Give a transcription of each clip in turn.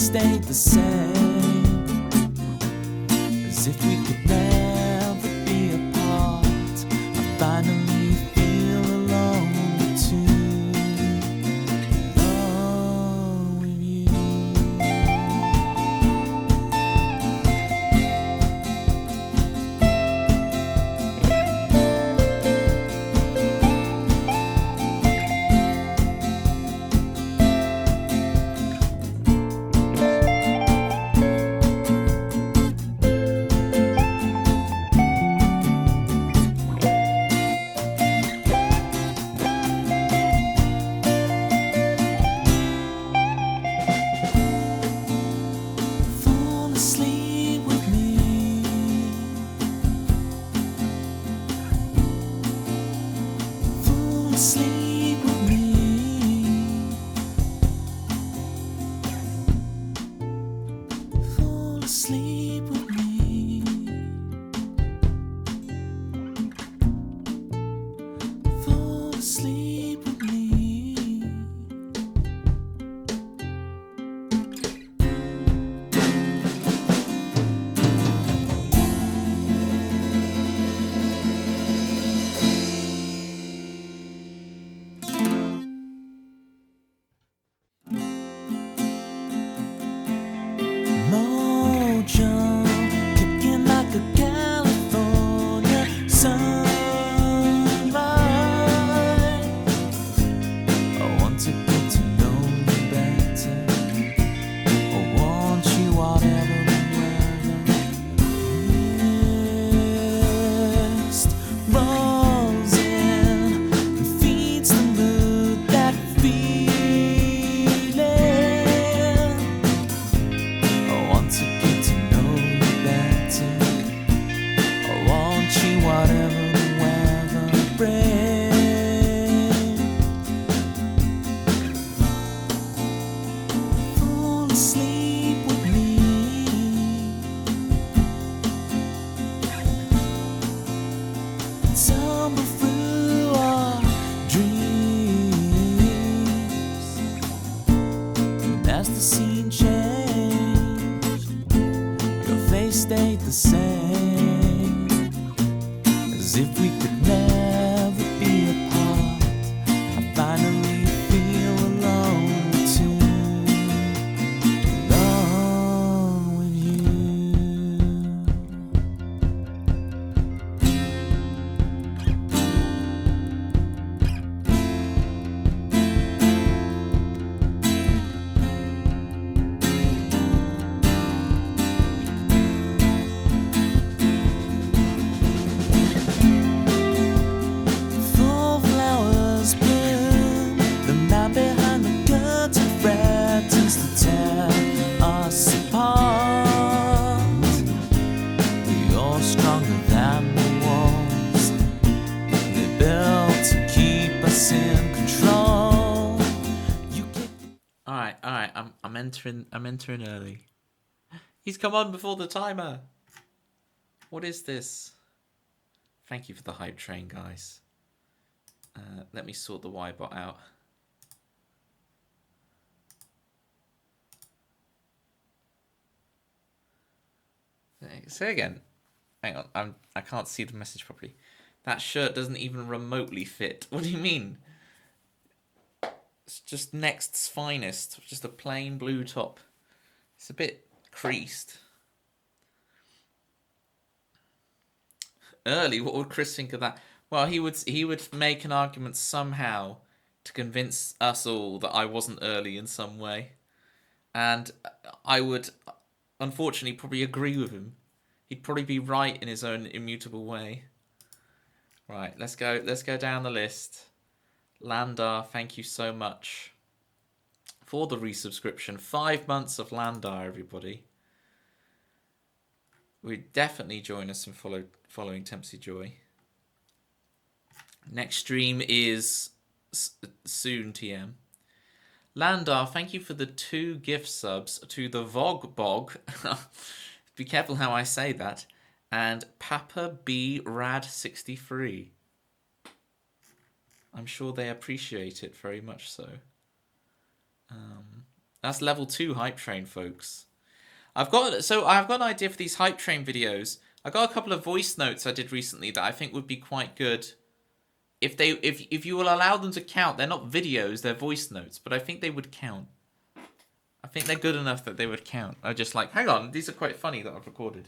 stayed the same, as if we could never be apart. I finally feel alone too, alone with you. Fall asleep with me. Fall asleep with me. Fall asleep with me. Fall asleep with me. Mojo, kicking like a California sunrise. I want to get to know you better. I want you whatever the weather. Mist rolls in and feeds the mood, that feeling. I want to get to know you better. I want you whatever the weather brings. Fall asleep with me. Tumble through our dreams. And as the scene changed, your face stayed the same, as if we could never be apart. I finally feel alone too, alone with you. Full flowers bloom, the man behind the curtain threatens to tear us apart. You're stronger than the walls they built to keep us in control. You kick. All right. I'm entering early. He's come on before the timer. What is this? Thank you for the hype train, guys. Let me sort the Y-bot out. Say again. Hang on, I can't see the message properly. That shirt doesn't even remotely fit. What do you mean? It's just Next's finest. Just a plain blue top. It's a bit creased. Early? What would Chris think of that? Well, he would make an argument somehow to convince us all that I wasn't early in some way. And I would, unfortunately, probably agree with him. He'd probably be right in his own immutable way. Right, let's go down the list. Landar, thank you so much for the resubscription. 5 months of Landar, everybody. Would definitely join us in following Tempsy Joy. Next stream is soon, TM. Landar, thank you for the 2 gift subs to the Vogbog. Be careful how I say that. And Papa B Rad 63. I'm sure they appreciate it very much so. That's level 2 hype train, folks. I've got an idea for these hype train videos. I got a couple of voice notes I did recently that I think would be quite good. If you will allow them to count, they're not videos, they're voice notes, but I think they would count. I think they're good enough that they would count. I just like, hang on, these are quite funny that I've recorded.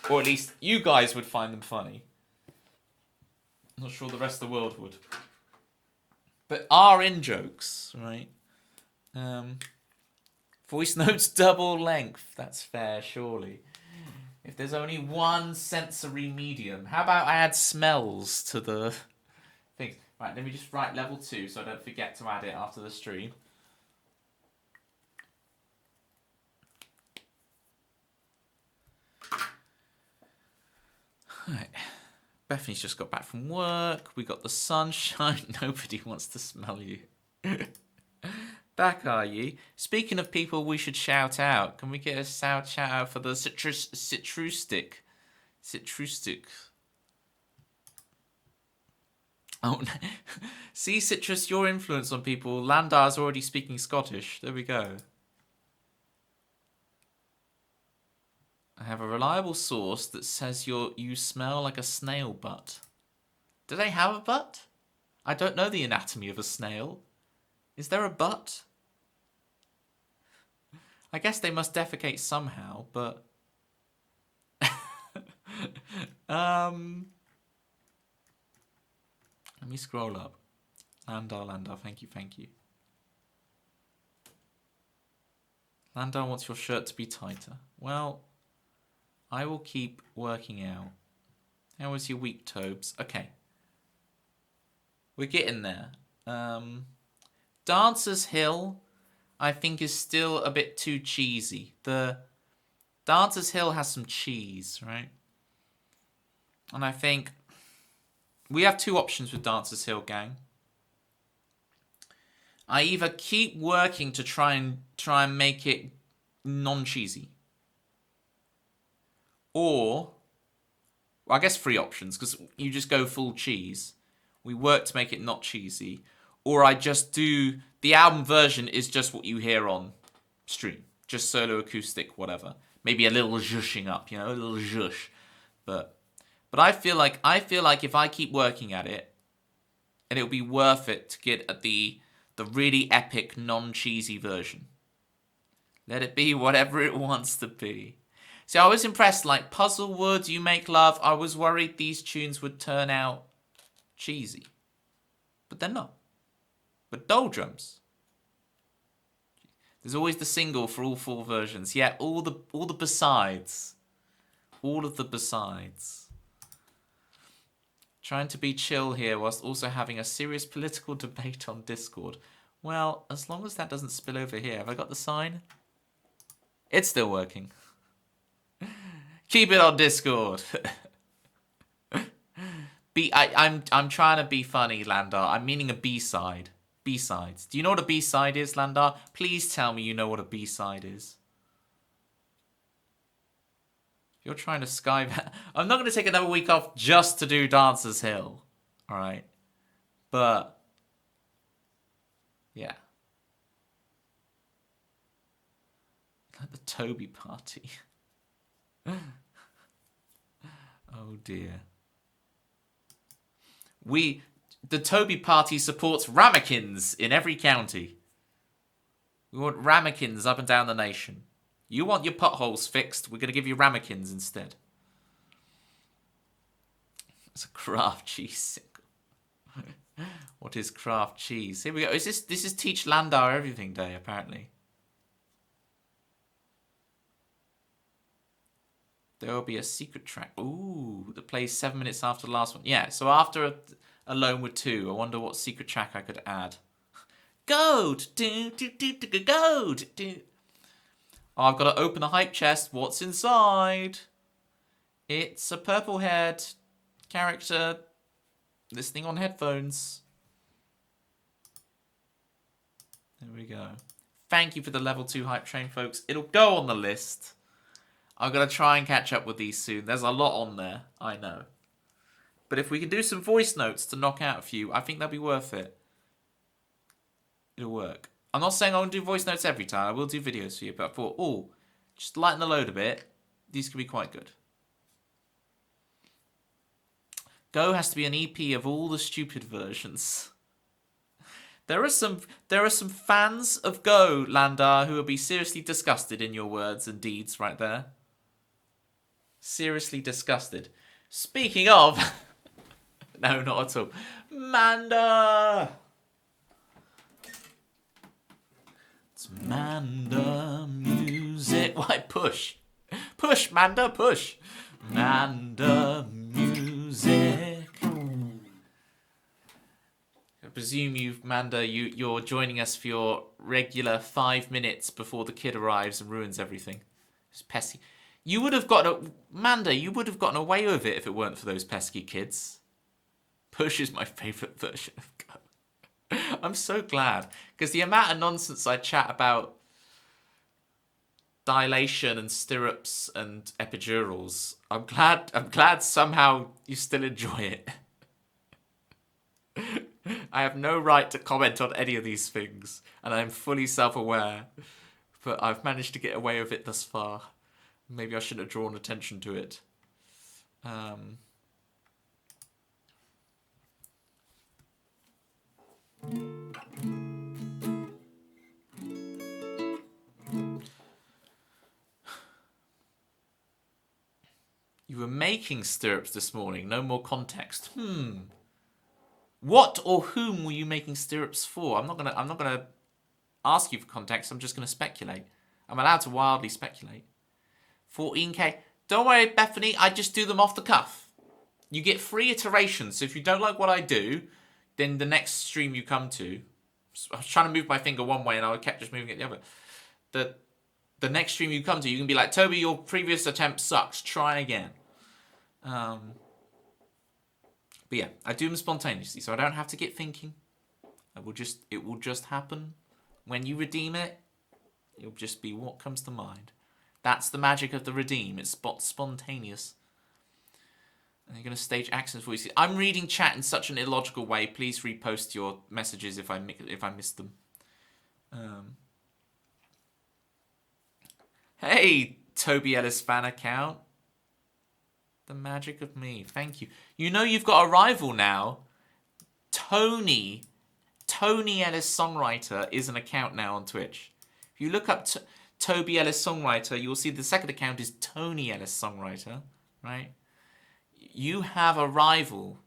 Or at least you guys would find them funny. I'm not sure the rest of the world would. But are in jokes, right? Voice notes double length. That's fair, surely. If there's only one sensory medium, how about I add smells to the things? Right, let me just write level 2 so I don't forget to add it after the stream. Right. Bethany's just got back from work. We got the sunshine. Nobody wants to smell you. Back are ye? Speaking of people we should shout out, can we get a shout out for the citrustic? Oh, no. See, Citrus, your influence on people. Landar's already speaking Scottish. There we go. I have a reliable source that says you smell like a snail butt. Do they have a butt? I don't know the anatomy of a snail. Is there a butt? I guess they must defecate somehow, but... Let me scroll up. Landar, thank you. Landar wants your shirt to be tighter. Well, I will keep working out. How was your week, Tobes? Okay. We're getting there. Dancer's Hill, I think, is still a bit too cheesy. The Dancer's Hill has some cheese, right? And I think we have two options with Dancer's Hill, gang. I either keep working to try and make it non-cheesy, or well, I guess 3 options, because you just go full cheese. We work to make it not cheesy, or I just do the album version is just what you hear on stream, just solo acoustic, whatever. Maybe a little zhushing up, a little zhush. But I feel like if I keep working at it, and it'll be worth it to get at the really epic non-cheesy version. Let it be whatever it wants to be. See, I was impressed, like Puzzlewood, You Make Love, I was worried these tunes would turn out cheesy. But they're not. But Doldrums. There's always the single for all 4 versions. Yeah, all the besides. All of the besides. Trying to be chill here whilst also having a serious political debate on Discord. Well, as long as that doesn't spill over here. Have I got the sign? It's still working. Keep it on Discord. I'm trying to be funny, Landar. I'm meaning a B-side. B-sides. Do you know what a B-side is, Landar? Please tell me you know what a B-side is. You're trying to Skype. I'm not going to take another week off just to do Dancer's Hill. Alright. But, yeah. Like the Toby party. Oh dear. The Toby party supports ramekins in every county. We want ramekins up and down the nation. You want your potholes fixed, we're going to give you ramekins instead. It's a craft cheese single. What is craft cheese? Here we go. This is Teach Landar Everything Day, apparently. There will be a secret track. Ooh, that plays 7 minutes after the last one. Yeah, so after Alone with 2, I wonder what secret track I could add. Goat! Goat! Oh, I've got to open the hype chest. What's inside? It's a purple-haired character listening on headphones. There we go. Thank you for the level 2 hype train, folks. It'll go on the list. I'm going to try and catch up with these soon. There's a lot on there, I know. But if we can do some voice notes to knock out a few, I think that'll be worth it. It'll work. I'm not saying I'll do voice notes every time. I will do videos for you, but I thought, oh, just lighten the load a bit. These could be quite good. Go has to be an EP of all the stupid versions. There are some fans of Go, Landar, who will be seriously disgusted in your words and deeds right there. Seriously disgusted. Speaking of... no, not at all. Manda! It's Manda music. Why, push. Push, Manda, push. Manda music. I presume you're joining us for your regular 5 minutes before the kid arrives and ruins everything. It's pesky. You would have gotten away with it if it weren't for those pesky kids. Push is my favourite version of Go. I'm so glad, because the amount of nonsense I chat about dilation and stirrups and epidurals, I'm glad somehow you still enjoy it. I have no right to comment on any of these things, and I'm fully self-aware, but I've managed to get away with it thus far. Maybe I shouldn't have drawn attention to it. You were making stirrups this morning. No more context. What or whom were you making stirrups for? I'm not gonna ask you for context. I'm just gonna speculate. I'm allowed to wildly speculate. 14k. Don't worry, Bethany. I just do them off the cuff. You get 3 iterations. So if you don't like what I do, then the next stream you come to, I was trying to move my finger one way and I kept just moving it the other. The next stream you come to, you can be like, Toby, your previous attempt sucks. Try again. But yeah, I do them spontaneously, so I don't have to get thinking. It will just happen. When you redeem it, it'll just be what comes to mind. That's the magic of the redeem. It's spontaneous. And you're going to stage accents for you. I'm reading chat in such an illogical way. Please repost your messages if I missed them. Hey, Toby Ellis fan account. The magic of me. Thank you. You know you've got a rival now. Tony Ellis Songwriter is an account now on Twitch. If you look up Toby Ellis Songwriter, you'll see the second account is Tony Ellis Songwriter, right? You have a rival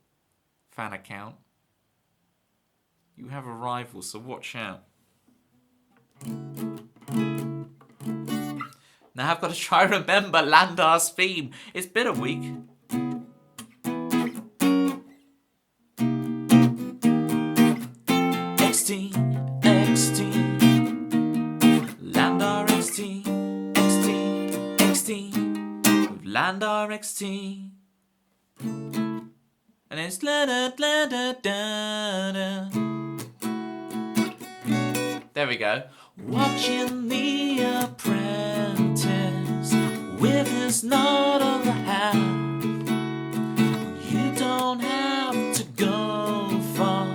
fan account. You have a rival, so watch out. Now I've got to try and remember Landar's theme. It's been a week. XT, Landar XT, with Landar XT. And it's la da da da da. There we go. Watching The Apprentice with his nod of the half. You don't have to go far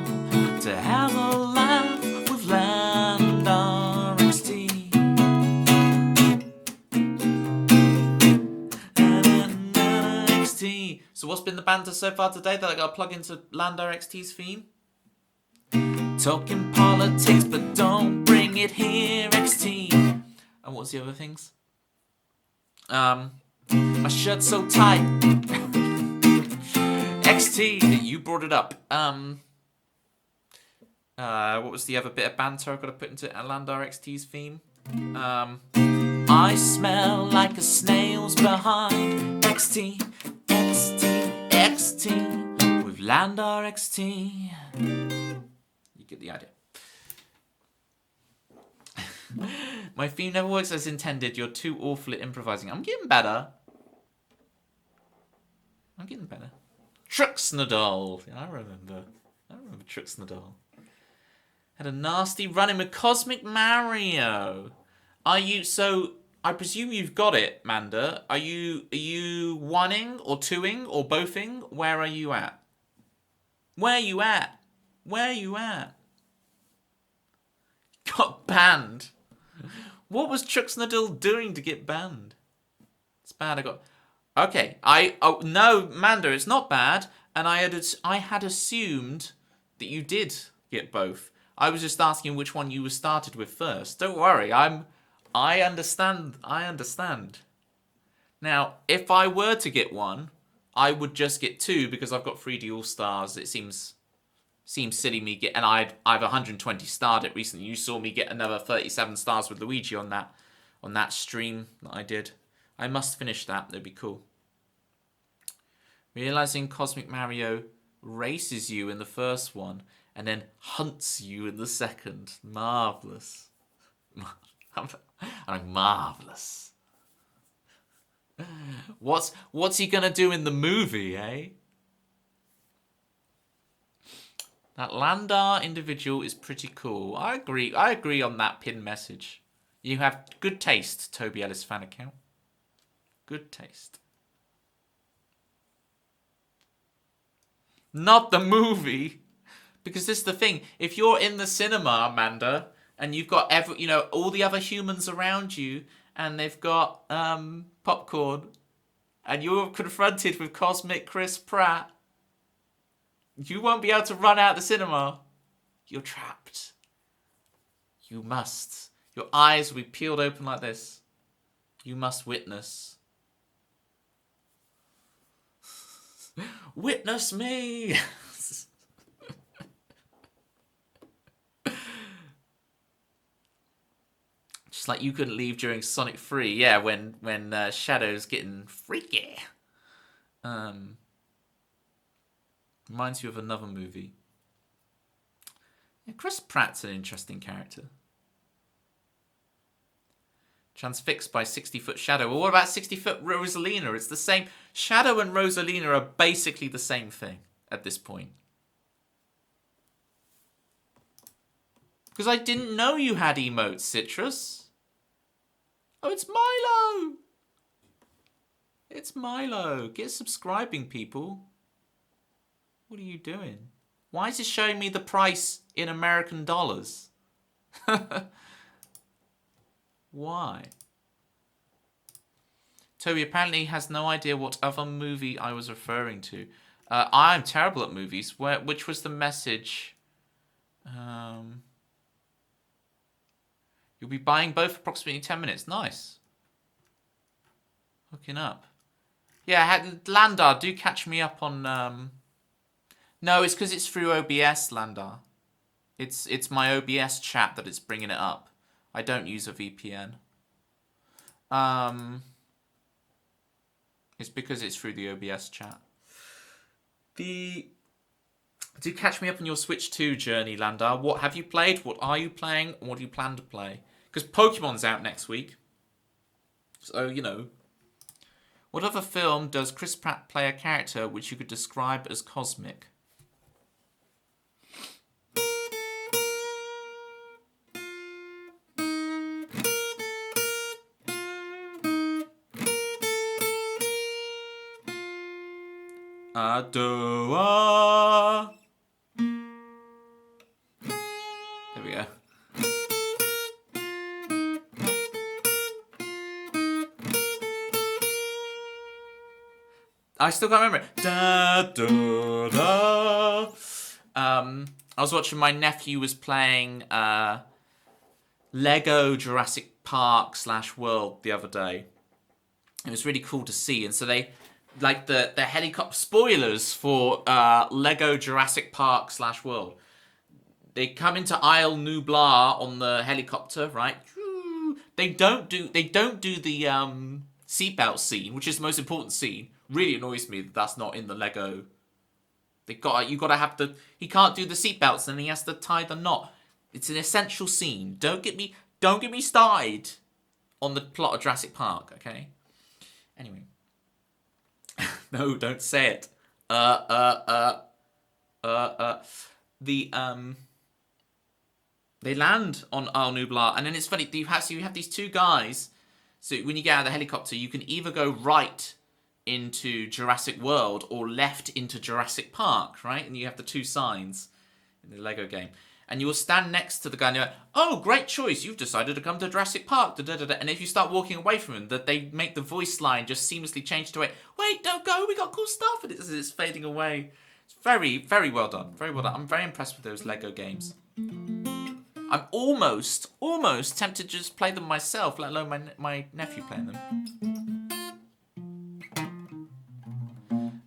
to have a laugh with Landar XT. XT. So what's been the banter so far today that I got to plug into Landar XT's theme? Talking politics, but don't bring it here, XT. And what's the other things? My shirt's so tight. XT, you brought it up. What was the other bit of banter I've got to put into Landar XT's theme? I smell like a snail's behind. XT, with Landar XT. You get the idea. My theme never works as intended. You're too awful at improvising. I'm getting better. Truxnadol. I remember Truxnadol. Had a nasty run-in with Cosmic Mario. So I presume you've got it, Manda. Are you one-ing or two-ing or both-ing? Where are you at? got banned. What was Chuxnadil doing to get banned? It's bad. Okay. No, Manda, it's not bad. And I had assumed that you did get both. I was just asking which one you were started with first. Don't worry. I understand. Now, if I were to get one, I would just get two because I've got 3D All Stars. It seems silly me get, and I've 120 starred it recently. You saw me get another 37 stars with Luigi on that stream that I did. I must finish that. That'd be cool. Realizing Cosmic Mario races you in the first one and then hunts you in the second. Marvelous. I'm marvelous. What's he gonna do in the movie, eh? That Landar individual is pretty cool. I agree on that pin message. You have good taste, Toby Ellis fan account. Good taste. Not the movie. Because this is the thing. If you're in the cinema, Amanda, and you've got all the other humans around you, and they've got popcorn, and you're confronted with Cosmic Chris Pratt, you won't be able to run out the cinema. You're trapped. You must. Your eyes will be peeled open like this. You must witness. Witness me! Just like you couldn't leave during Sonic 3, yeah, when Shadow's getting freaky. Reminds you of another movie. Yeah, Chris Pratt's an interesting character. Transfixed by 60-foot Shadow. Well, what about 60-foot Rosalina? It's the same. Shadow and Rosalina are basically the same thing at this point. Because I didn't know you had emotes, Citrus. Oh, it's Milo. It's Milo. Get subscribing, people. What are you doing? Why is it showing me the price in American dollars? Why? Toby apparently has no idea what other movie I was referring to. I'm terrible at movies. Which was the message? You'll be buying both approximately 10 minutes. Nice. Hooking up. Yeah, Landar, do catch me up on... No, it's because it's through OBS, Landar. It's my OBS chat that it's bringing it up. I don't use a VPN. It's because it's through the OBS chat. Do catch me up on your Switch 2 journey, Landar. What have you played? What are you playing? What do you plan to play? Because Pokemon's out next week. So, What other film does Chris Pratt play a character which you could describe as cosmic? Adoa. There we go. I still can't remember it. Da, da, da. I was watching, my nephew was playing Lego Jurassic Park / World the other day. It was really cool to see. And so they, like the helicopter spoilers for Lego Jurassic Park / World. They come into Isle Nublar on the helicopter, right? They don't do the seatbelt scene, which is the most important scene. Really annoys me that that's not in the Lego. You gotta have he can't do the seatbelts, and he has to tie the knot. It's an essential scene. Don't get me started on the plot of Jurassic Park, okay? Anyway. No, don't say it. They land on Isle Nublar, and then it's funny, you have these two guys. So when you get out of the helicopter, you can either go right into Jurassic World or left into Jurassic Park, right? And you have the two signs in the Lego game. And you will stand next to the guy and you're like, oh, great choice. You've decided to come to Jurassic Park. Da, da, da, da. And if you start walking away from him, that they make the voice line just seamlessly change to wait, don't go. We got cool stuff. And it's fading away. It's very, very well done. Very well done. I'm very impressed with those Lego games. I'm almost tempted to just play them myself, let alone my nephew playing them.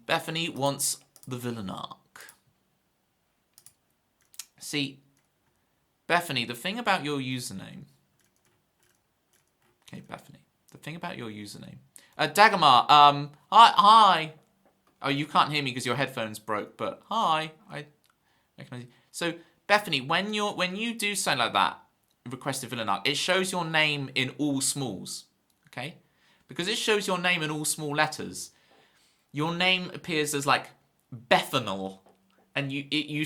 Bethany wants the villain arc. See, Bethany, the thing about your username... Okay, Bethany. The thing about your username... Dagomar, hi. Oh, you can't hear me because your headphones broke, but hi. I recognize you. So, Bethany, when you do something like that, request a villain arc, it shows your name in all smalls. Okay? Because it shows your name in all small letters, your name appears as like Bethanol. And you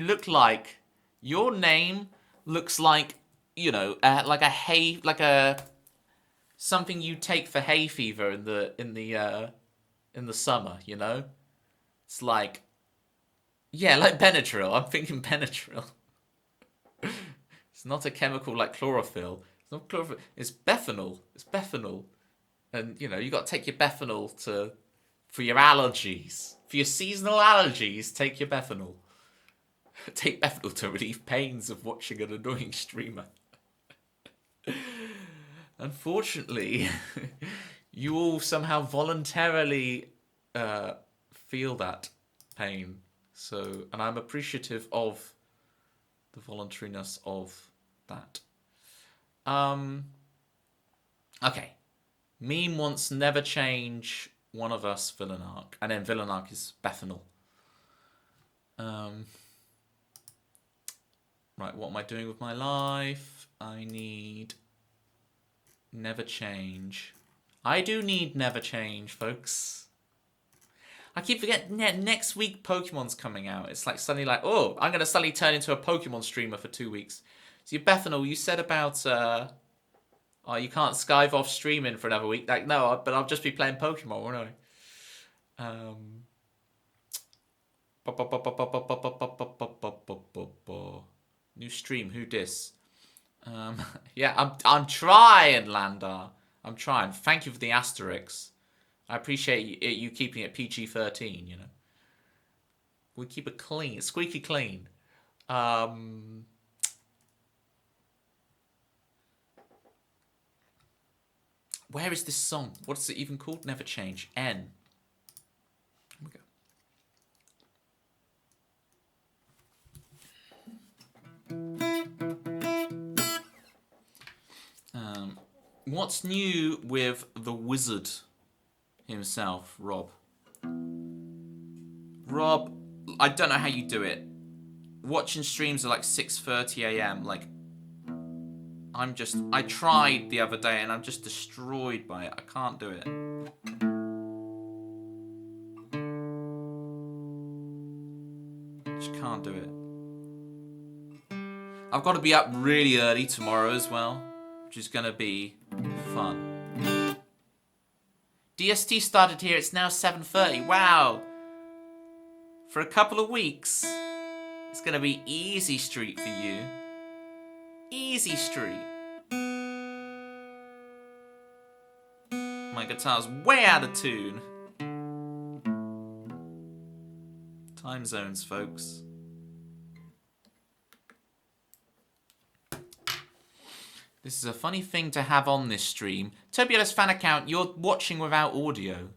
look like... Your name looks like, you know, like something you take for hay fever in the summer, you know? It's like, yeah, like Benadryl. I'm thinking Benadryl. It's not a chemical like chlorophyll. It's not chlorophyll. It's Bethanol. It's Bethanol. And, you know, you got to take your Bethanol for your allergies. For your seasonal allergies, take your Bethanol. Take Bethanol to relieve pains of watching an annoying streamer. Unfortunately, you all somehow voluntarily feel that pain. So, and I'm appreciative of the voluntariness of that. Okay. Meme wants never change one of us villain arc. And then villain arc is Bethanol. Right, what am I doing with my life? I need never change. I do need never change, folks. I keep forgetting next week Pokemon's coming out. It's like suddenly like, oh, I'm going to suddenly turn into a Pokemon streamer for 2 weeks. So Bethanol, you said about, oh, you can't skive off streaming for another week. Like, no, but I'll just be playing Pokemon, won't I? New stream, who dis? Yeah, I'm trying, Landar. I'm trying. Thank you for the asterisks. I appreciate you keeping it PG-13, you know. We keep it clean, squeaky clean. Where is this song? What's it even called? Never Change. N. Here we go. What's new with the wizard himself, Rob? Rob, I don't know how you do it. Watching streams at like 6:30 a.m. Like, I tried the other day and I'm just destroyed by it. I can't do it. Just can't do it. I've got to be up really early tomorrow as well, which is going to be fun. DST started here. It's now 7:30. Wow. For a couple of weeks, it's going to be easy street for you. Easy street. My guitar's way out of tune. Time zones, folks. This is a funny thing to have on this stream. Turbulus fan account, you're watching without audio.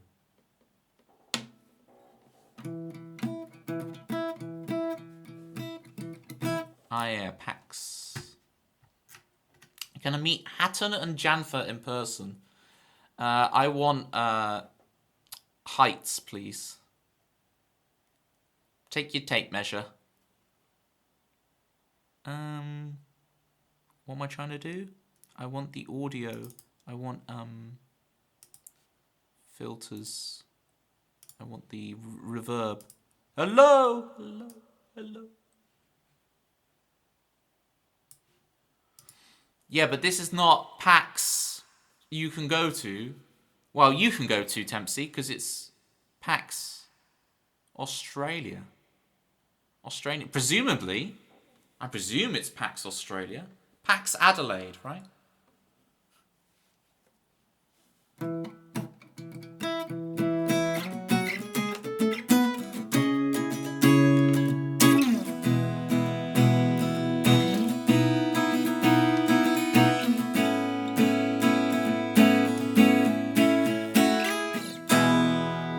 Yeah, PAX. I'm gonna meet Hatton and Janfer in person. I want heights, please. Take your tape measure. What am I trying to do? I want the audio. I want filters. I want the reverb. Hello, hello, hello. Yeah, but this is not PAX you can go to. Well, you can go to, Tempsy, because it's PAX Australia. Presumably. I presume it's PAX Australia. PAX Adelaide, right?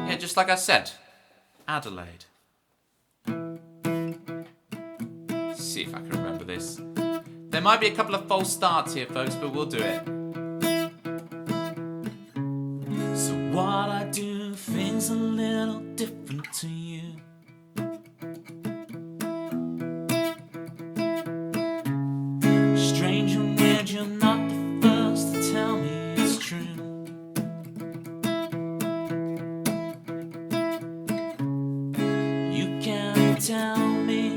Yeah, just like I said, Adelaide. Let's see if I can remember this. There might be a couple of false starts here, folks, but we'll do it. So what I do, things a little different to you. Strange and weird, you're not the first to tell me it's true. You can't tell me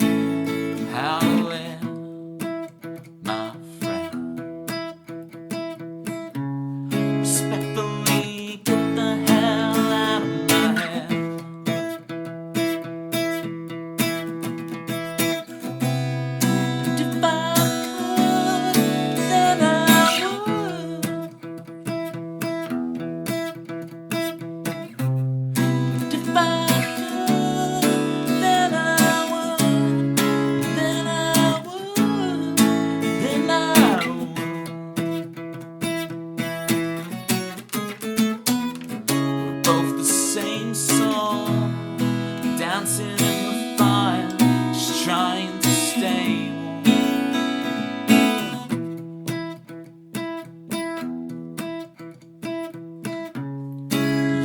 how to live, my friend. Respectfully, get the hell out of my head. And if I could, then I would. And if I could, then I would. Then I would. Then I would. Both the same song, dancing in the fire, just trying to stay warm.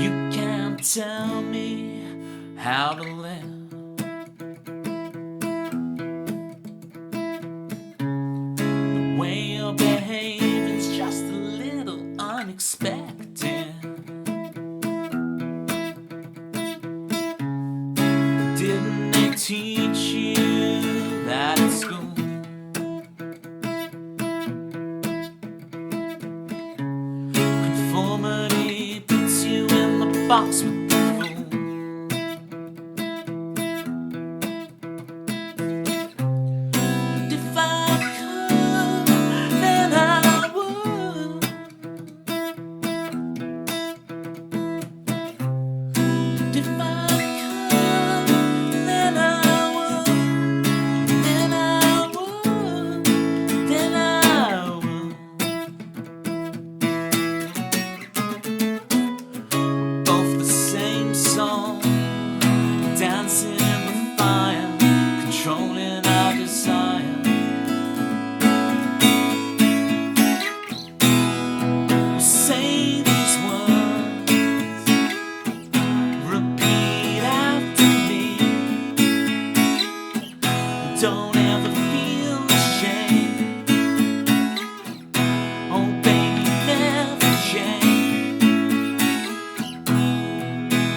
You can't tell me how to live. The way you're behaving's just a little unexpected. Didn't they teach you that at school? Conformity puts you in the box with the fool. And if I could, then I would. And if I could, then I would. Then I would. Then I would. Both the same song, dancing in the fire, controlling our desire. Say these words, repeat after me. Don't ever feel ashamed. Oh baby, never change.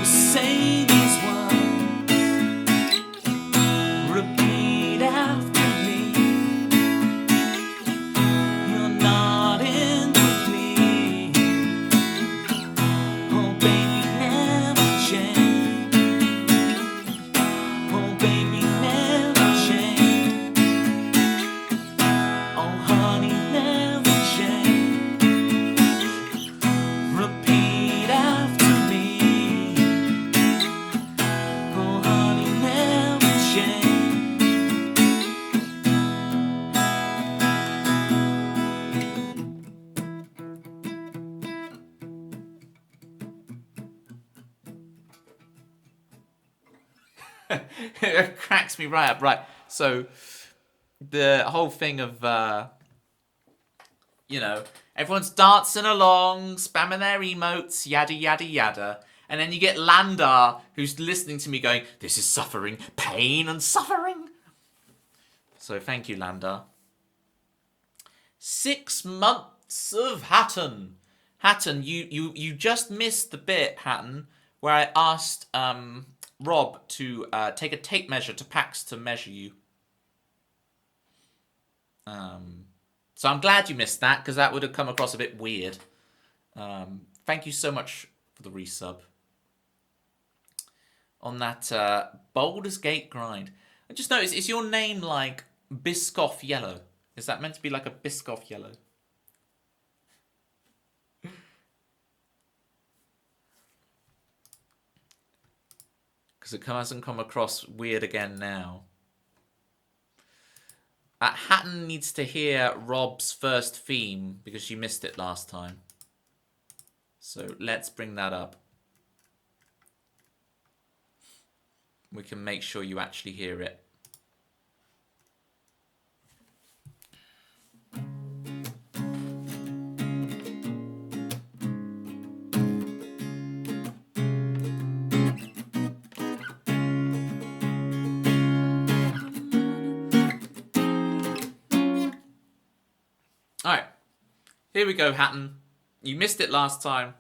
Say these words, repeat after me. You're not incomplete. Oh baby, never change. Oh baby, never change. Oh honey, never change. Repeat after me. Oh honey, never change. It cracks me right up. Right. So the whole thing of everyone's dancing along, spamming their emotes, yada yada yada. And then you get Landar, who's listening to me going, this is suffering, pain and suffering. So thank you, Landar. 6 months of Hatton. Hatton, you just missed the bit, Hatton, where I asked Rob to take a tape measure to PAX to measure you. So I'm glad you missed that, because that would have come across a bit weird. Thank you so much for the resub. On that Baldur's Gate grind. I just noticed, is your name like Biscoff yellow. Is that meant to be like a Biscoff yellow? Because it hasn't come across weird again now. Hatton needs to hear Rob's first theme because she missed it last time. So let's bring that up. We can make sure you actually hear it. Alright, here we go, Hatton. You missed it last time.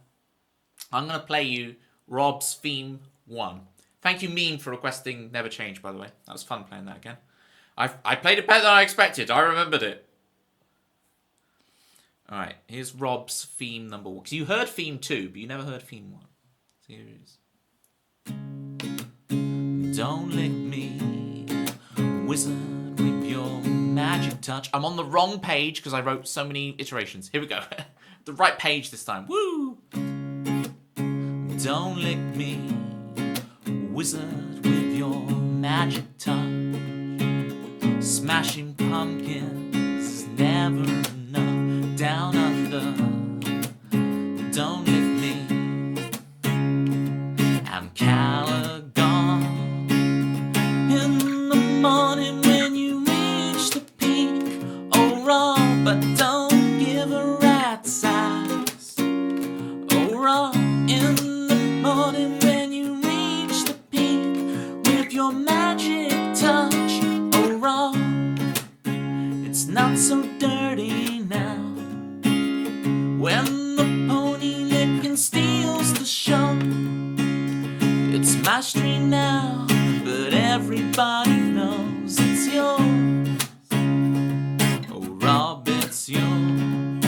I'm going to play you Rob's theme 1. Thank you, Meme, for requesting Never Change, by the way. That was fun playing that again. I played it better than I expected. I remembered it. Alright, here's Rob's theme number 1. Because you heard theme 2, but you never heard theme 1. So here it is. Don't lick me, wizard, with your magic touch. I'm on the wrong page because I wrote so many iterations. Here we go. The right page this time. Woo! Don't lick me, wizard, with your magic touch. Smashing pumpkins is never enough. Down under, don't lick me. I'm Calagon. In the morning when you reach the peak, oh wrong, but don't give a rat's ass. Oh wrong, in the morning when you reach the peak with your magic touch, oh wrong, it's not so dirty now. When the pony licking steals the show, it's my street now, but everybody knows it's yours. Oh Rob, it's yours. In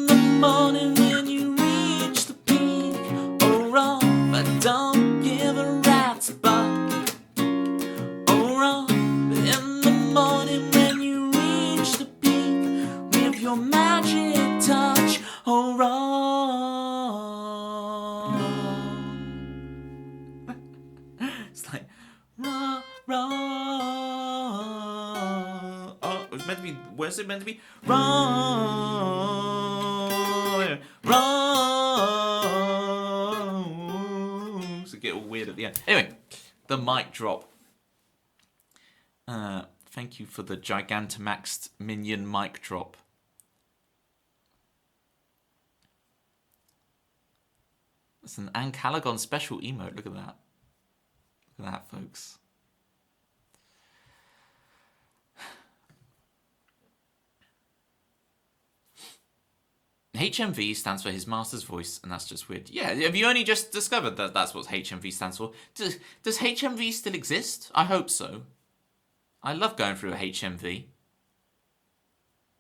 the morning when you reach the peak, oh Rob, but don't give a rat's butt. Oh Rob, in the morning when you reach the peak with your magic touch, oh Rob. It's like Rob, Rob. Oh, it was meant to be. Where's it meant to be? Rob, Rob. So get all weird at the end. Anyway, the mic drop. Thank you for the Gigantamaxed minion mic drop. It's an Ancalagon special emote. Look at that. Look at that, folks. HMV stands for His Master's Voice, and that's just weird. Yeah, have you only just discovered that that's what HMV stands for? Does HMV still exist? I hope so. I love going through a HMV.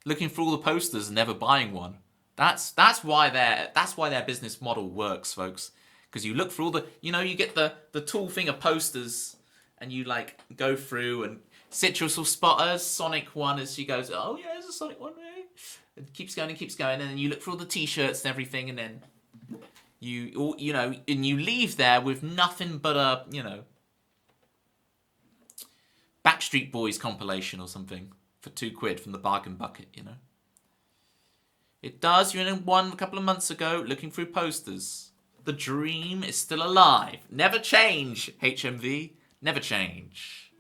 Looking for all the posters and never buying one. That's why their business model works, folks. Because you look for all the, you get the tall thing of posters, and you like go through, and Citrus will spot a Sonic one as she goes, oh yeah, there's a Sonic one, right? It keeps going, and then you look for all the T-shirts and everything, and then you leave there with nothing but a Backstreet Boys compilation or something for £2 from the bargain bucket, It does. You're in one a couple of months ago looking through posters. The dream is still alive. Never change, HMV. Never change.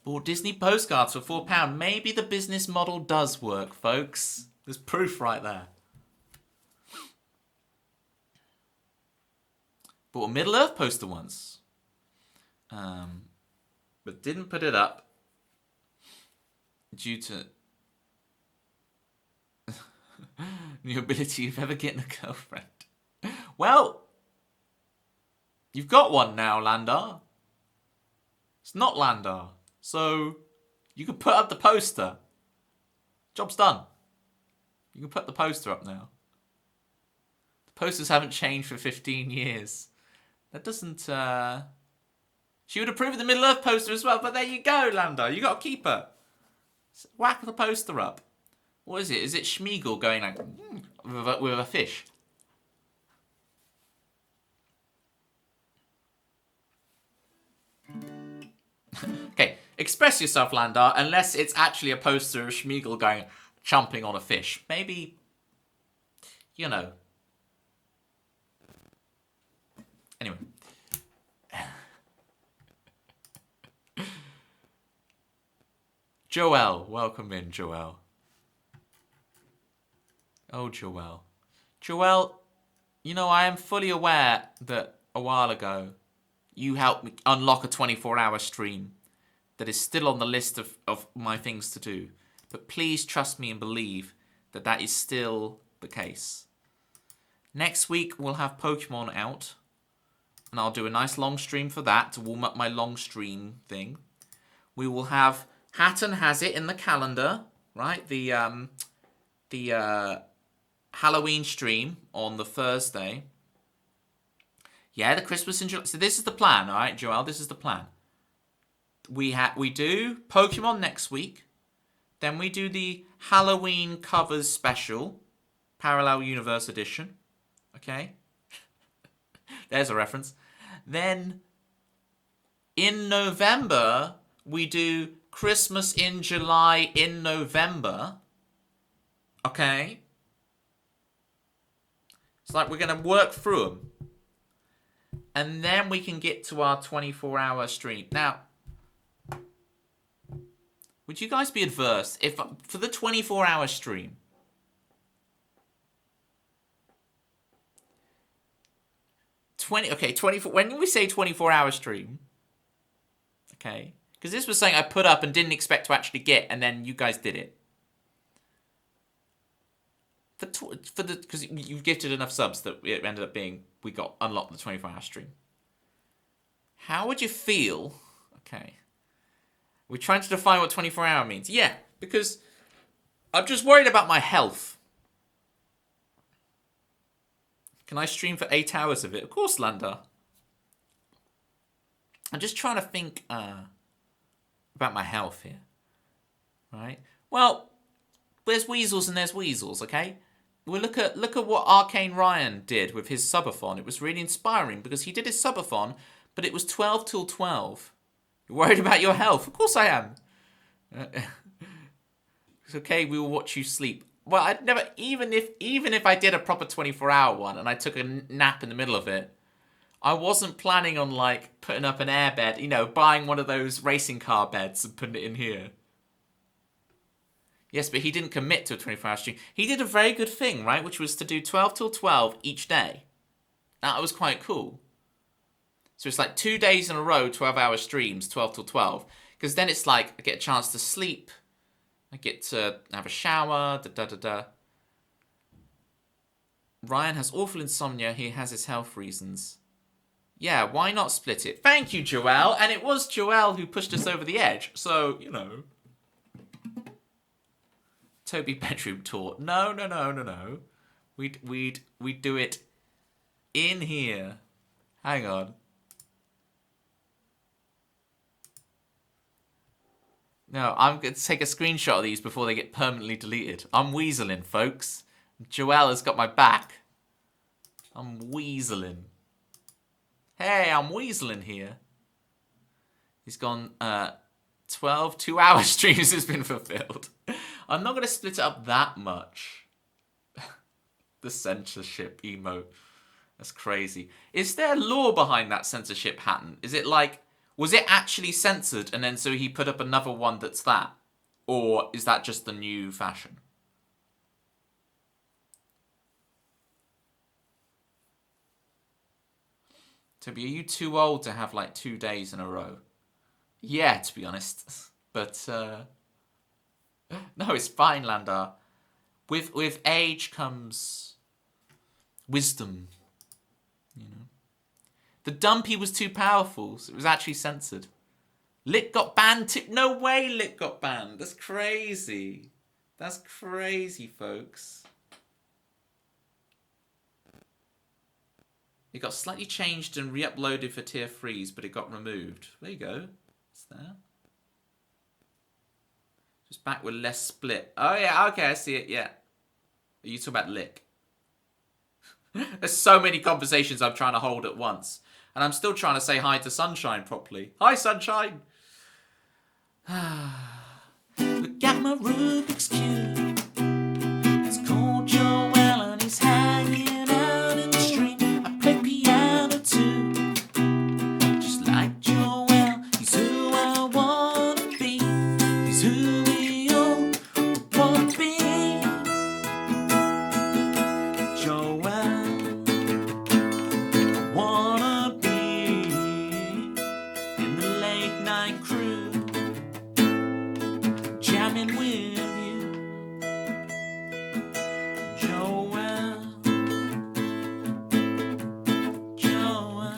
Bought Disney postcards for £4. Maybe the business model does work, folks. There's proof right there. Bought a Middle-earth poster once. But didn't put it up due to the ability of ever getting a girlfriend. Well, you've got one now, Landar. It's not Landar. So, you can put up the poster. Job's done. You can put the poster up now. The posters haven't changed for 15 years. That doesn't She would approve of the Middle Earth poster as well, but there you go, Lando. You got to keep her. Whack the poster up. What is it? Is it Schmeagol going like with a fish? Okay, express yourself, Landar, unless it's actually a poster of Schmeagol going chomping on a fish. Maybe, you know. Anyway. Joelle, welcome in, Joelle. Oh, Joelle. Joelle, you know, I am fully aware that a while ago you helped me unlock a 24-hour stream that is still on the list of my things to do. But please trust me and believe that that is still the case. Next week we'll have Pokemon out. And I'll do a nice long stream for that to warm up my long stream thing. We will have Hatton Has It in the calendar, right? The Halloween stream on the Thursday. Yeah, the Christmas in July. So this is the plan, all right, Joel? This is the plan. We do Pokemon next week. Then we do the Halloween covers special, Parallel Universe edition. Okay? There's a reference. Then in November, we do Christmas in July in November. Okay? It's like we're going to work through them. And then we can get to our 24-hour stream. Now, would you guys be adverse if, for the 24-hour stream, when we say 24-hour stream, okay, because this was something I put up and didn't expect to actually get, and then you guys did it. Because you've gifted enough subs that it ended up being, we got unlocked the 24-hour stream. How would you feel? Okay. We're trying to define what 24-hour means. Yeah, because I'm just worried about my health. Can I stream for 8 hours of it? Of course, Landa. I'm just trying to think about my health here. Right? Well, there's weasels and there's weasels, okay? Well, look at what Arcane Ryan did with his subathon. It was really inspiring because he did his subathon, but it was 12 till 12. You're worried about your health? Of course I am. It's okay, we will watch you sleep. Well, I'd never, even if I did a proper 24-hour one and I took a nap in the middle of it, I wasn't planning on, like, putting up an air bed, you know, buying one of those racing car beds and putting it in here. Yes, but he didn't commit to a 24-hour stream. He did a very good thing, right, which was to do 12 till 12 each day. That was quite cool. So it's like 2 days in a row, 12-hour streams, 12 till 12. Because then it's like, I get a chance to sleep. I get to have a shower, da-da-da-da. Ryan has awful insomnia. He has his health reasons. Yeah, why not split it? Thank you, Joelle. And it was Joelle who pushed us over the edge. So, you know. Toby bedroom tour. No. We'd do it in here. Hang on. No, I'm going to take a screenshot of these before they get permanently deleted. I'm weaseling, folks. Joelle has got my back. I'm weaseling. Hey, I'm weaseling here. He's gone, 12 2-hour streams has been fulfilled. I'm not going to split it up that much. The censorship emote. That's crazy. Is there lore behind that censorship pattern? Is it like, was it actually censored and then so he put up another one that's that? Or is that just the new fashion? Toby, are you too old to have like 2 days in a row? Yeah, to be honest. But, no, it's fine, Landar. With age comes wisdom, you know. The dumpy was too powerful, so it was actually censored. Lick got banned too. No way Lick got banned. That's crazy. That's crazy, folks. It got slightly changed and re-uploaded for tier 3s, but it got removed. There you go. It's there. Just back with less split. Oh, yeah, okay, I see it, yeah. Are you talking about lick? There's so many conversations I'm trying to hold at once. And I'm still trying to say hi to Sunshine properly. Hi, Sunshine! We got my Rubik's Cube. It's called Joel and he's hanging out in the street. I play piano too. Just like Joel, he's who I wanna be. He's who we all wanna be. Joel, wanna be in the late night crew, jamming with you, Joel, Joel.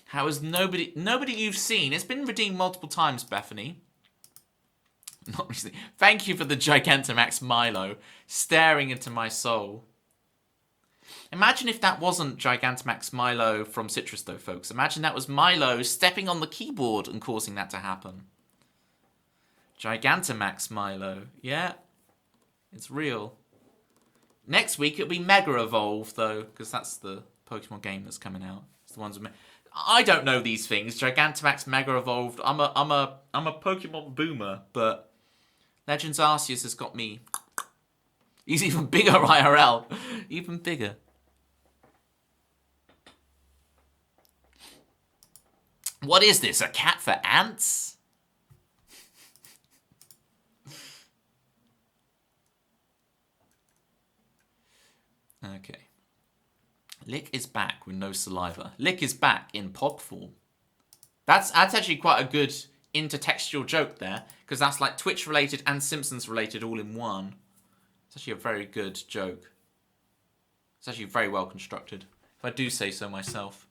How is nobody you've seen? It's been redeemed multiple times, Bethany. Not recently. Thank you for the Gigantamax Milo staring into my soul. Imagine if that wasn't Gigantamax Milo from Citrus, though, folks. Imagine that was Milo stepping on the keyboard and causing that to happen. Gigantamax Milo. Yeah. It's real. Next week it'll be Mega Evolve, though, because that's the Pokemon game that's coming out. It's the ones with I don't know these things. Gigantamax, Mega Evolved. I'm a Pokemon boomer, but Legends Arceus has got me. He's even bigger IRL. Even bigger. What is this? A cat for ants? Okay. Lick is back with no saliva. Lick is back in pod form. That's actually quite a good intertextual joke there, because that's like Twitch related and Simpsons related all in one. It's actually a very good joke. It's actually very well constructed, if I do say so myself.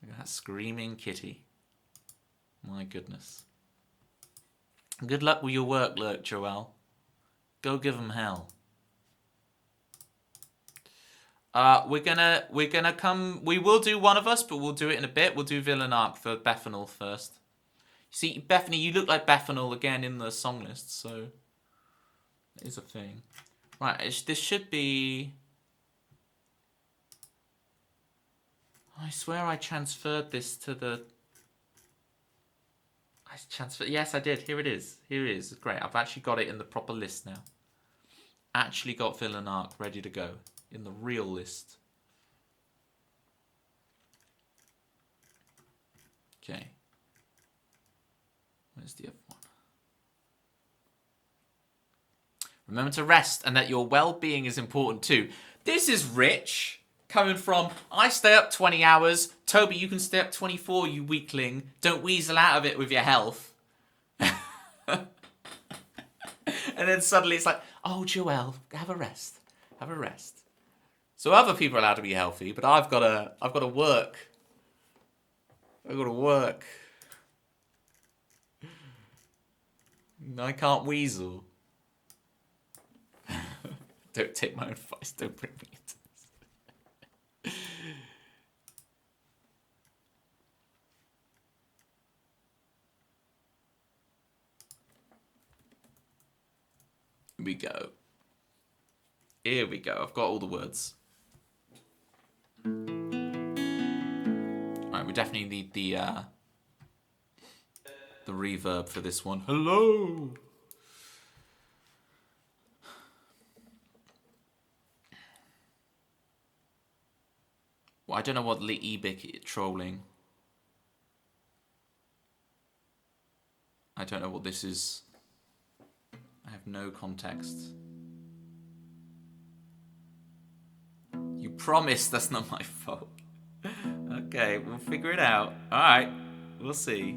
Look at that screaming kitty. My goodness. Good luck with your work, Lurk, Joel. Go give him hell. We're gonna come. We will do one of us, but we'll do it in a bit. We'll do Villain Arc for Bethanol first. You see, Bethany, you look like Bethanol again in the song list, so it is a thing. Right, this should be. I swear I transferred this to the. Yes, I did. Here it is. Here it is. Great. I've actually got it in the proper list now. Actually got Villain Arc ready to go in the real list. Okay. Where's the other one? Remember to rest and that your well-being is important too. This is rich. Coming from, I stay up 20 hours. Toby, you can stay up 24, you weakling. Don't weasel out of it with your health. And then suddenly it's like, oh, Joel, have a rest. Have a rest. So other people are allowed to be healthy, but I've got to work. I've got to work. I can't weasel. Don't take my advice. Don't bring me into this. Here we go. Here we go. I've got all the words. Alright, we definitely need the reverb for this one. Hello! Well, I don't know what Ebic is trolling. I don't know what this is. I have no context. You promise that's not my fault. Okay, we'll figure it out. Alright, we'll see.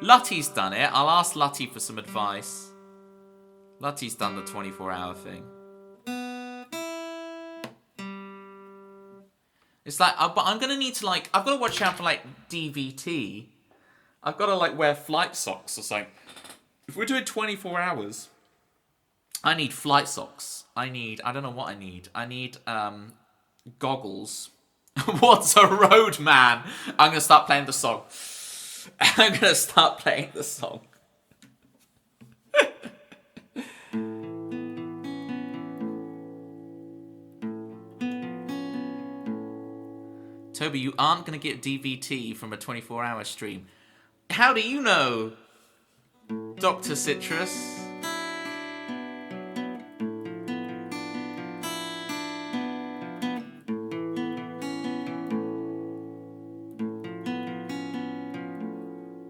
Luttie's done it. I'll ask Luttie for some advice. Lotte's done the 24-hour thing. It's like, but I'm gonna need to like, I've got to watch out for like DVT. I've got to like wear flight socks or something. If we're doing 24 hours, I need flight socks. I don't know what I need. I need goggles. What's a road man? I'm gonna start playing the song. I'm gonna start playing the song. Toby, you aren't gonna get DVT from a 24-hour stream. How do you know, Dr. Citrus?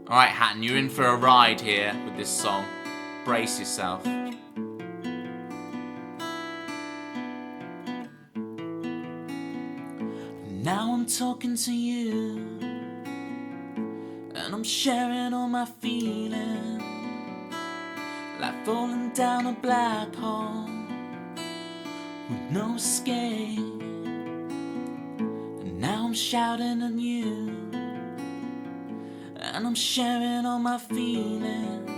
Alright, Hatton, you're in for a ride here with this song. Brace yourself. Now I'm talking to you, and I'm sharing all my feelings, like falling down a black hole with no escape. And now I'm shouting at you, and I'm sharing all my feelings,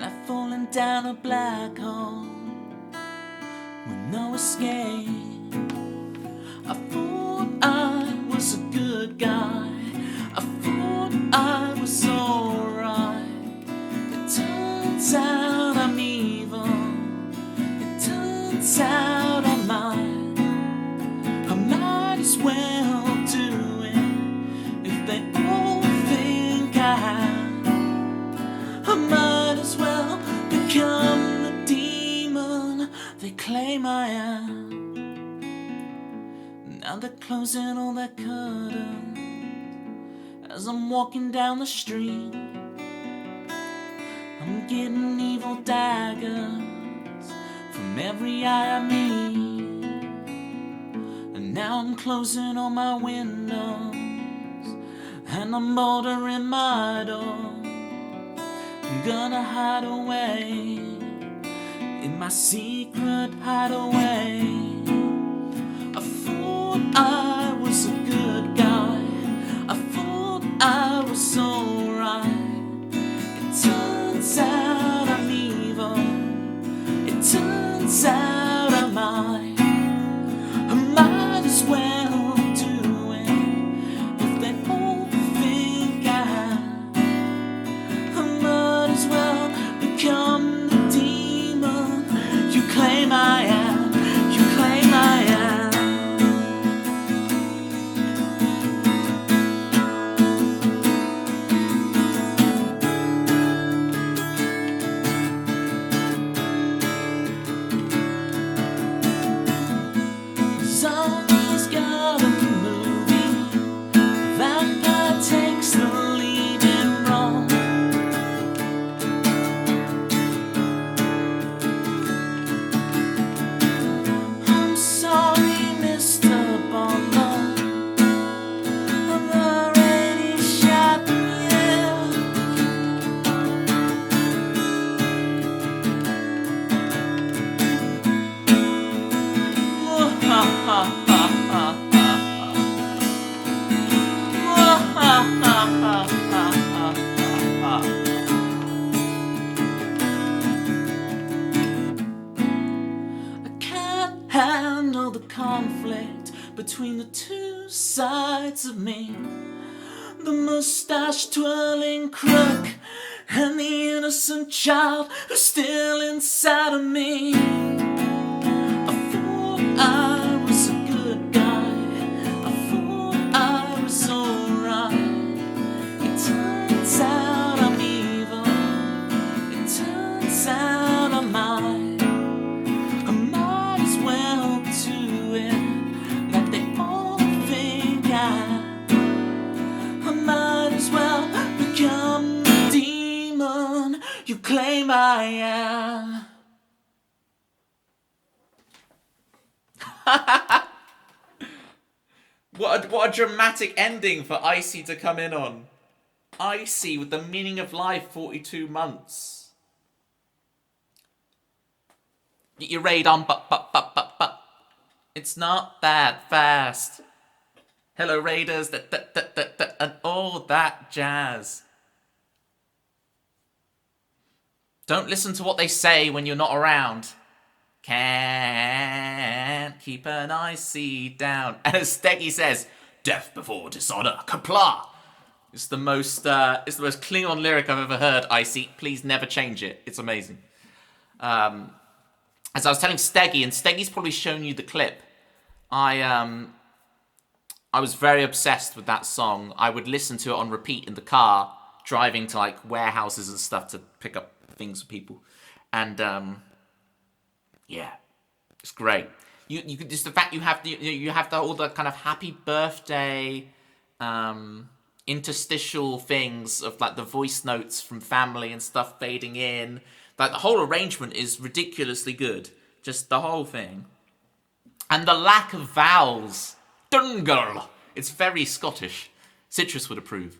like falling down a black hole with no escape. I thought I was a good guy, I thought I was alright. It turns out I'm evil, it turns out I'm mine. I might as well do it if they all think I have. I might as well become the demon they claim I am. Now they're closing all their curtains as I'm walking down the street. I'm getting evil daggers from every eye I meet. And now I'm closing all my windows and I'm bordering my door. I'm gonna hide away in my secret hideaway. I was a good guy, I thought I was alright. It turns out I'm evil, it turns out I'm mine. I might as well do it if they all think I have. I might as well become the demon you claim I am, you claim I am. Somebody's got a movie, that guy takes the lead in wrong. I'm sorry, Mr. Barlow, I've already shot you. Ha ha ha ha ha. Ha ha ha ha ha. I can't handle the conflict between the two sides of me, the mustache twirling crook and the innocent child who's still inside of me. I thought I was a good guy, I thought I was alright. It turns out I'm evil, it turns out I'm mine. I might as well do it like they all think I might as well become the demon you claim I am. What a dramatic ending for Icy to come in on. Icy with the meaning of life, 42 months. Get your raid on, but. It's not that fast. Hello, raiders, and all that jazz. Don't listen to what they say when you're not around. Can't keep an icy down. And as Steggy says, death before dishonor, kapla. It's the most Klingon lyric I've ever heard, Icy. Please never change it. It's amazing. As I was telling Steggy, and Steggy's probably shown you the clip, I was very obsessed with that song. I would listen to it on repeat in the car, driving to like warehouses and stuff to pick up things for people. And yeah, it's great. You just the fact you have all the kind of happy birthday interstitial things of like the voice notes from family and stuff fading in. Like the whole arrangement is ridiculously good. Just the whole thing. And the lack of vowels. Dungle. It's very Scottish. Citrus would approve.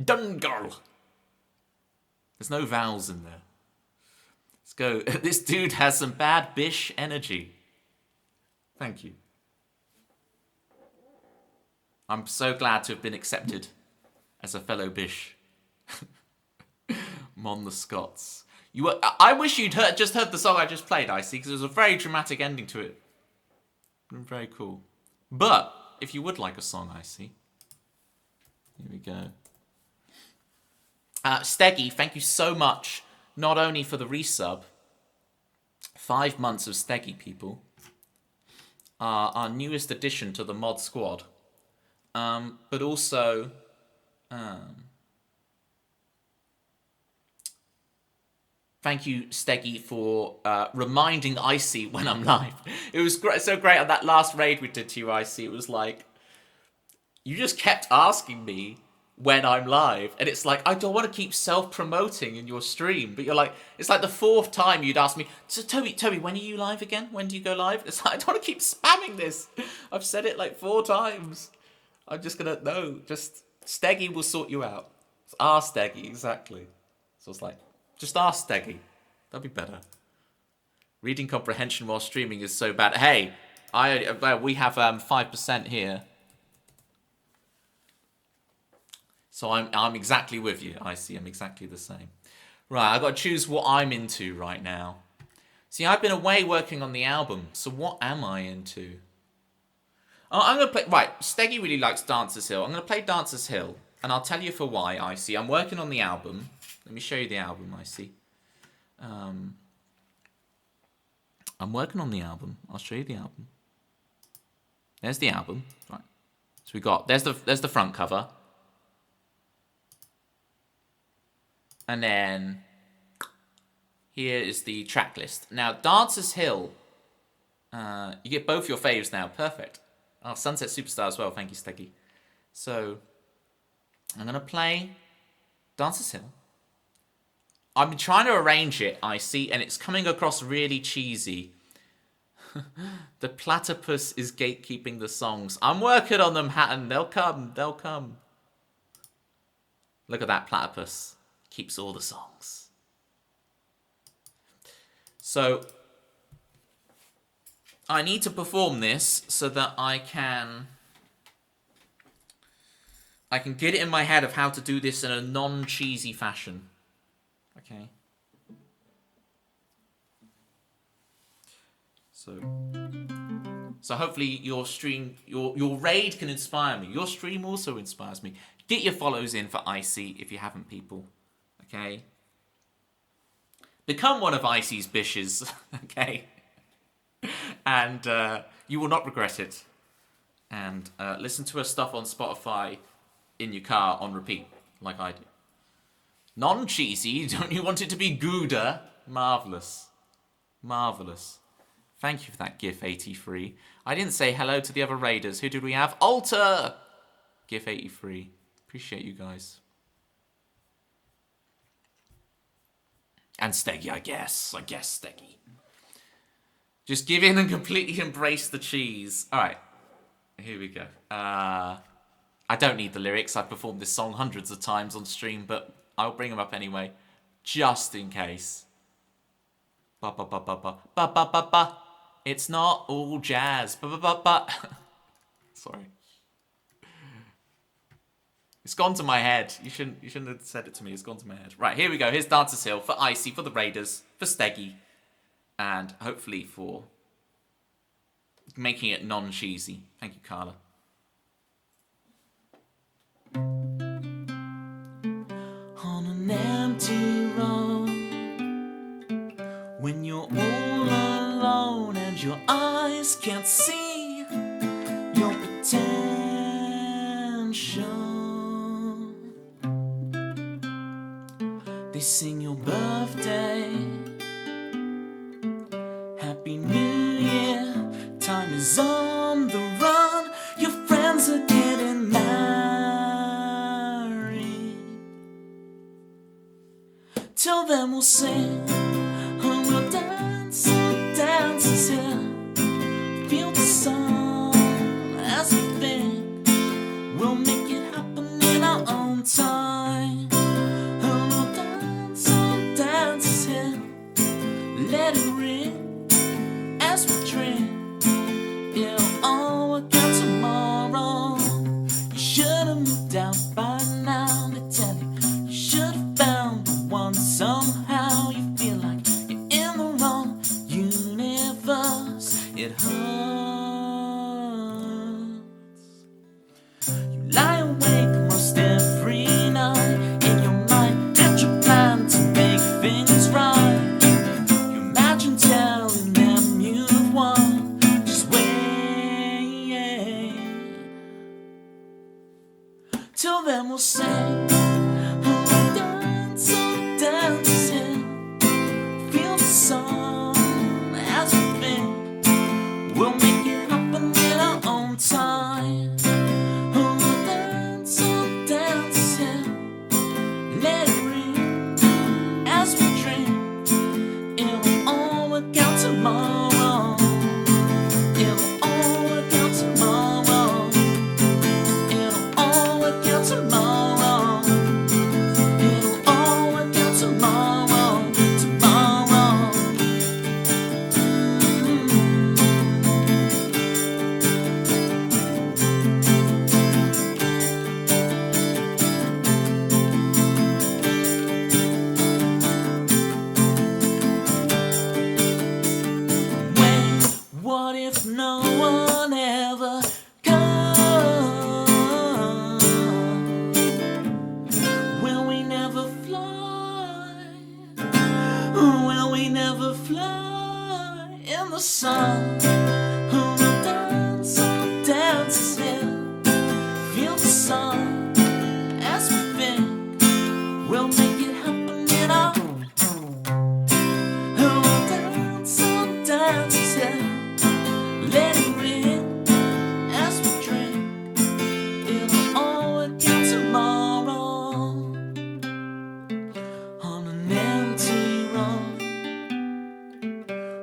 Dungle. There's no vowels in there. Let's go. This dude has some bad bish energy. Thank you. I'm so glad to have been accepted as a fellow bish. Mon the Scots. I wish you'd just heard the song I just played, Icy, because there's a very dramatic ending to it. Very cool. But if you would like a song, Icy, here we go. Steggy, thank you so much, not only for the resub, 5 months of Steggy, people, our newest addition to the mod squad, but also thank you, Steggy, for reminding Icy when I'm live. It was so great on that last raid we did to you, Icy. It was like, you just kept asking me when I'm live. And it's like, I don't want to keep self-promoting in your stream. But you're like, it's like the 4th time you'd ask me, so Toby, when are you live again? When do you go live? It's like, I don't want to keep spamming this. I've said it like 4 times. I'm just going to, no, just Steggy will sort you out. It's our Steggy, exactly. So it's like, just ask Steggy. That'd be better. Reading comprehension while streaming is so bad. Hey, we have 5% here. So I'm exactly with you. I see. I'm exactly the same. Right, I've got to choose what I'm into right now. See, I've been away working on the album. So what am I into? Oh, I'm going to play... Right, Steggy really likes Dancer's Hill. I'm going to play Dancer's Hill. And I'll tell you for why, I see. I'm working on the album. Let me show you the album, I see. I'm working on the album. I'll show you the album. There's the album. Right. So we got... There's the front cover. And then here is the track list. Now, Dancer's Hill, you get both your faves now. Perfect. Oh, Sunset Superstar as well. Thank you, Steggy. So, I'm going to play Dancer's Hill. I've been trying to arrange it, I see, and it's coming across really cheesy. The platypus is gatekeeping the songs. I'm working on them, Hatton. They'll come. They'll come. Look at that platypus. Keeps all the songs. So I need to perform this so that I can get it in my head of how to do this in a non-cheesy fashion. Okay. So hopefully your stream, your raid can inspire me. Your stream also inspires me. Get your follows in for Icy if you haven't, people. Okay. Become one of Icy's bishes, okay? And you will not regret it. And listen to her stuff on Spotify in your car on repeat, like I do. Non-cheesy, don't you want it to be Gouda? Marvellous. Marvellous. Thank you for that GIF 83. I didn't say hello to the other raiders. Who did we have? Alter! GIF 83. Appreciate you guys. And Steggy, I guess. Steggy. Just give in and completely embrace the cheese. Alright. Here we go. I don't need the lyrics. I've performed this song hundreds of times on stream, but I'll bring them up anyway. Just in case. Ba ba ba ba ba ba ba ba ba. It's not all jazz. Ba ba ba ba. Sorry. It's gone to my head. You shouldn't have said it to me. It's gone to my head. Right, here we go. Here's Dancer's Hill for Icy, for the Raiders, for Steggy, and hopefully for making it non-cheesy. Thank you, Carla. On an empty road, when you're all alone and your eyes can't see your potential, they sing your birthday, Happy New Year, time is on the run, your friends are getting married. Till then we'll sing, and we'll dance, dances here, feel the sun as we think, we'll make it happen in our own time. And we'll dance, dances here, let it ring as we drink, it'll all work out tomorrow. You should have moved out by now, they tell you, you should have found the one. Somehow you feel like you're in the wrong universe, it hurts. You lie awake most every night in your mind, and you plan to make things right. You imagine telling them you've won, just wait. Till then we'll sing, dances here, feel the sun as we think, we'll make it happen in our own time. Oh, dance, dances here, let it ring as we drink, it'll all work out tomorrow. It'll all work out tomorrow. It'll all work out tomorrow. It'll all work out tomorrow, tomorrow. Wait, what if no one ever comes? Will we never fly? Will we never fly in the sun? We'll dance, dances here, feel the sun as we think, we'll make it happen in our. We'll dance, dances here, let it ring as we drink, it'll all work out tomorrow. On an empty road,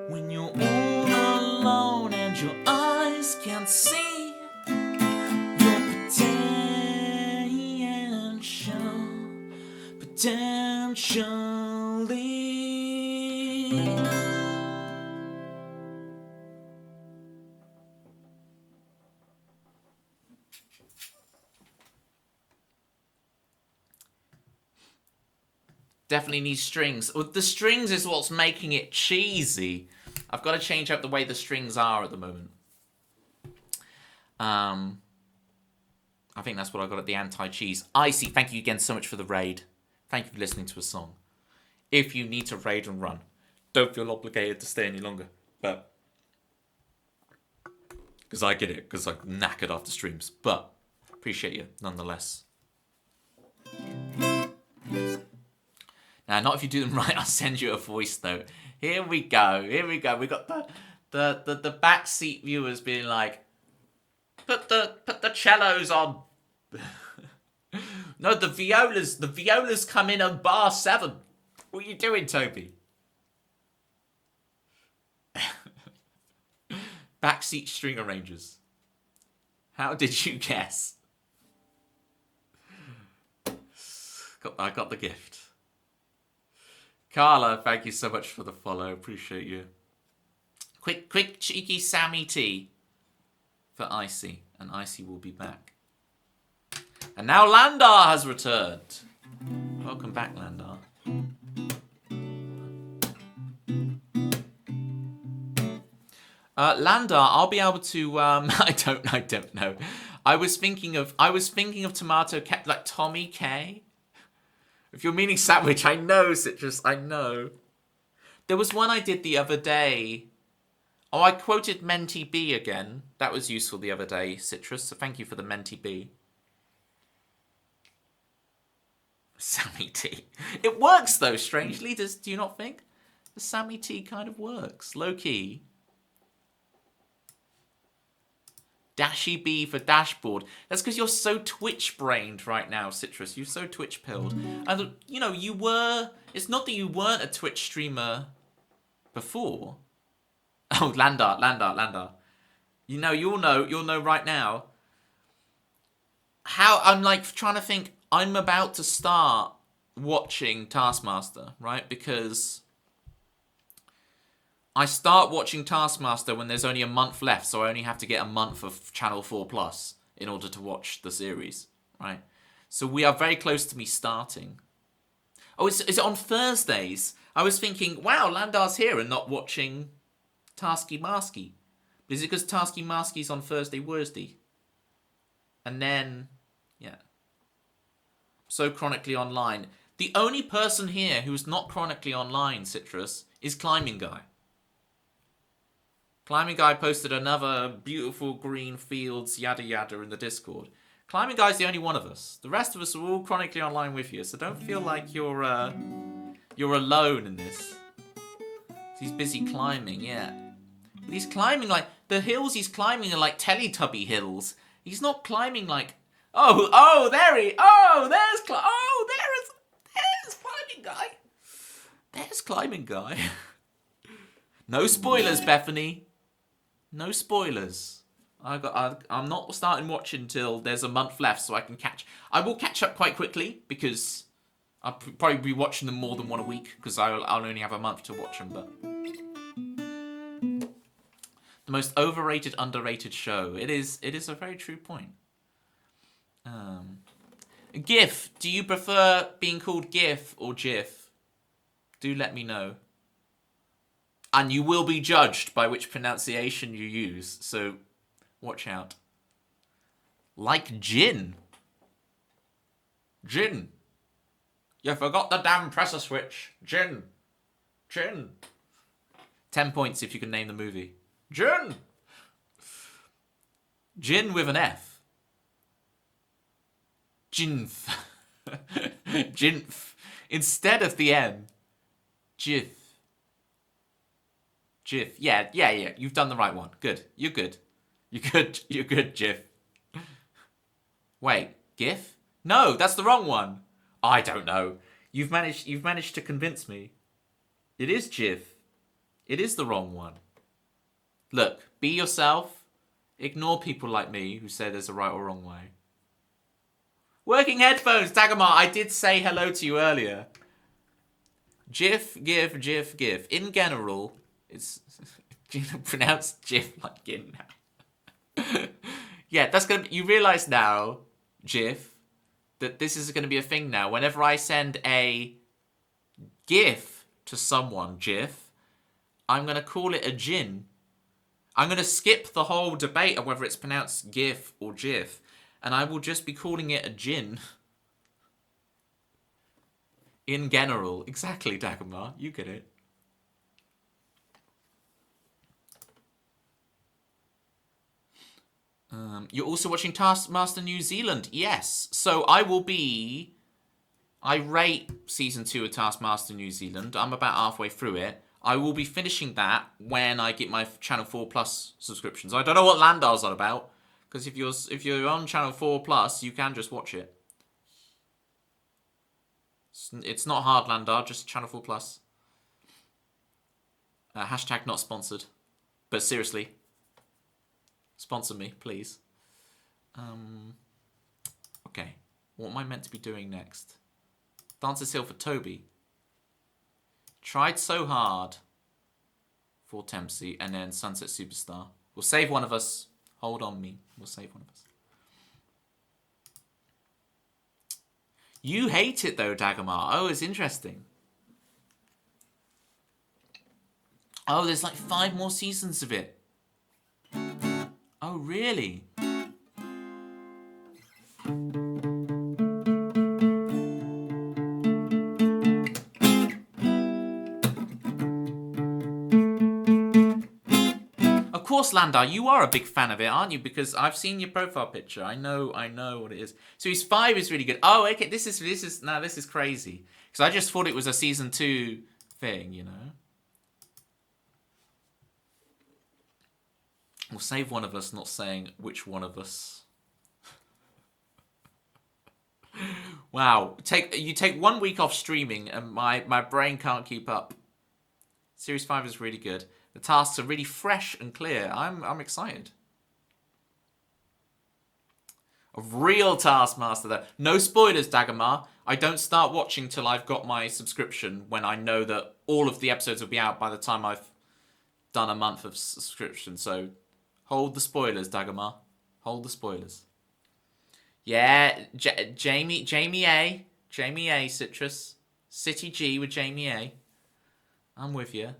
when you're all alone and your eyes can't see your potentially. Definitely needs strings. The strings is what's making it cheesy. I've got to change up the way the strings are at the moment. I think that's what I got at the anti-cheese. Icy, thank you again so much for the raid. Thank you for listening to a song. If you need to raid and run, don't feel obligated to stay any longer. But because I get it, because I'm knackered after streams. But appreciate you nonetheless. Now, not if you do them right, I'll send you a voice note. Here we go. Here we go. We got the backseat viewers being like, put the cellos on. No, the violas come in on bar 7. What are you doing, Toby? Backseat string arrangers. How did you guess? I got the gift. Carla, thank you so much for the follow. Appreciate you. Quick, cheeky Sammy T for Icy, and Icy will be back. And now Landar has returned. Welcome back, Landar. Landar, I'll be able to. I don't know. I was thinking of tomato cat like Tommy K. If you're meaning sandwich, I know, Citrus. I know. There was one I did the other day. Oh, I quoted Menti B again. That was useful the other day, Citrus. So thank you for the Menti B. Sammy T. It works though. Strangely, do you not think? The Sammy T kind of works, low key. Dashy B for dashboard. That's because you're so Twitch-brained right now, Citrus. You're so Twitch-pilled. And, you know, you were... It's not that you weren't a Twitch streamer before. Oh, Landar. You know, you'll know right now. How... I'm, like, trying to think... I'm about to start watching Taskmaster, right? Because... I start watching Taskmaster when there's only a month left, so I only have to get a month of Channel 4 Plus in order to watch the series, right? So we are very close to me starting. Oh, is it on Thursdays? I was thinking, wow, Landar's here and not watching Tasky Marsky. Is it because Tasky Marsky's on Thursday? And then, yeah. So chronically online. The only person here who's not chronically online, Citrus, is Climbing Guy. Climbing Guy posted another beautiful green fields yada yada in the Discord. Climbing Guy's the only one of us. The rest of us are all chronically online with you, so don't feel like you're alone in this. He's busy climbing, yeah. He's climbing like the hills he's climbing are like Teletubby hills. He's not climbing like there's Climbing Guy. There's Climbing Guy. No spoilers, Bethany. No spoilers. I'm not starting watching until there's a month left, so I will catch up quite quickly because I'll probably be watching them more than one a week because I'll only have a month to watch them. But the most overrated, underrated show. It is a very true point. GIF. Do you prefer being called GIF or GIF? Do let me know. And you will be judged by which pronunciation you use, so watch out. Like gin. Gin. You forgot the damn presser switch. Gin. 10 points if you can name the movie. Gin. Gin with an F. Ginf. Ginf. Instead of the N. Jif. Jif. Yeah. You've done the right one. Good. You're good. You're good, Jif. Wait, GIF? No, that's the wrong one. I don't know. You've managed to convince me. It is Jif. It is the wrong one. Look, be yourself. Ignore people like me who say there's a right or wrong way. Working headphones, Dagomar. I did say hello to you earlier. Jif, GIF. In general, it's pronounced Jif like gin now. Yeah, that's gonna. You realise now, Jif, that this is going to be a thing now. Whenever I send a GIF to someone, Jif, I'm going to call it a gin. I'm going to skip the whole debate of whether it's pronounced GIF or Jif, and I will just be calling it a gin. In general. Exactly, Dagomar. You get it. You're also watching Taskmaster New Zealand. Yes. So I rate Season 2 of Taskmaster New Zealand. I'm about halfway through it. I will be finishing that when I get my Channel 4 Plus subscriptions. I don't know what Landar's on about. Because if you're on Channel 4 Plus, you can just watch it. It's not hard, Landar, just Channel 4 Plus. Hashtag not sponsored. But seriously. Sponsor me, please. Okay. What am I meant to be doing next? Dancer's Hill for Toby. Tried So Hard for Tempsey, and then Sunset Superstar. We'll save one of us. Hold on me. We'll save one of us. You hate it though, Dagomar. Oh, it's interesting. Oh, there's like 5 more seasons of it. Oh, really? Of course, Landar, you are a big fan of it, aren't you? Because I've seen your profile picture. I know what it is. Series 5 is really good. Oh, okay. This is crazy. Because I just thought it was a season 2 thing, you know. We'll save one of us, not saying which one of us. Wow. You take 1 week off streaming and my brain can't keep up. Series 5 is really good. The tasks are really fresh and clear. I'm excited. A real Taskmaster though. No spoilers, Dagomar. I don't start watching till I've got my subscription when I know that all of the episodes will be out by the time I've done a month of subscription. So hold the spoilers, Dagomar. Hold the spoilers. Yeah, Jamie A, Citrus, City G with Jamie A. I'm with you.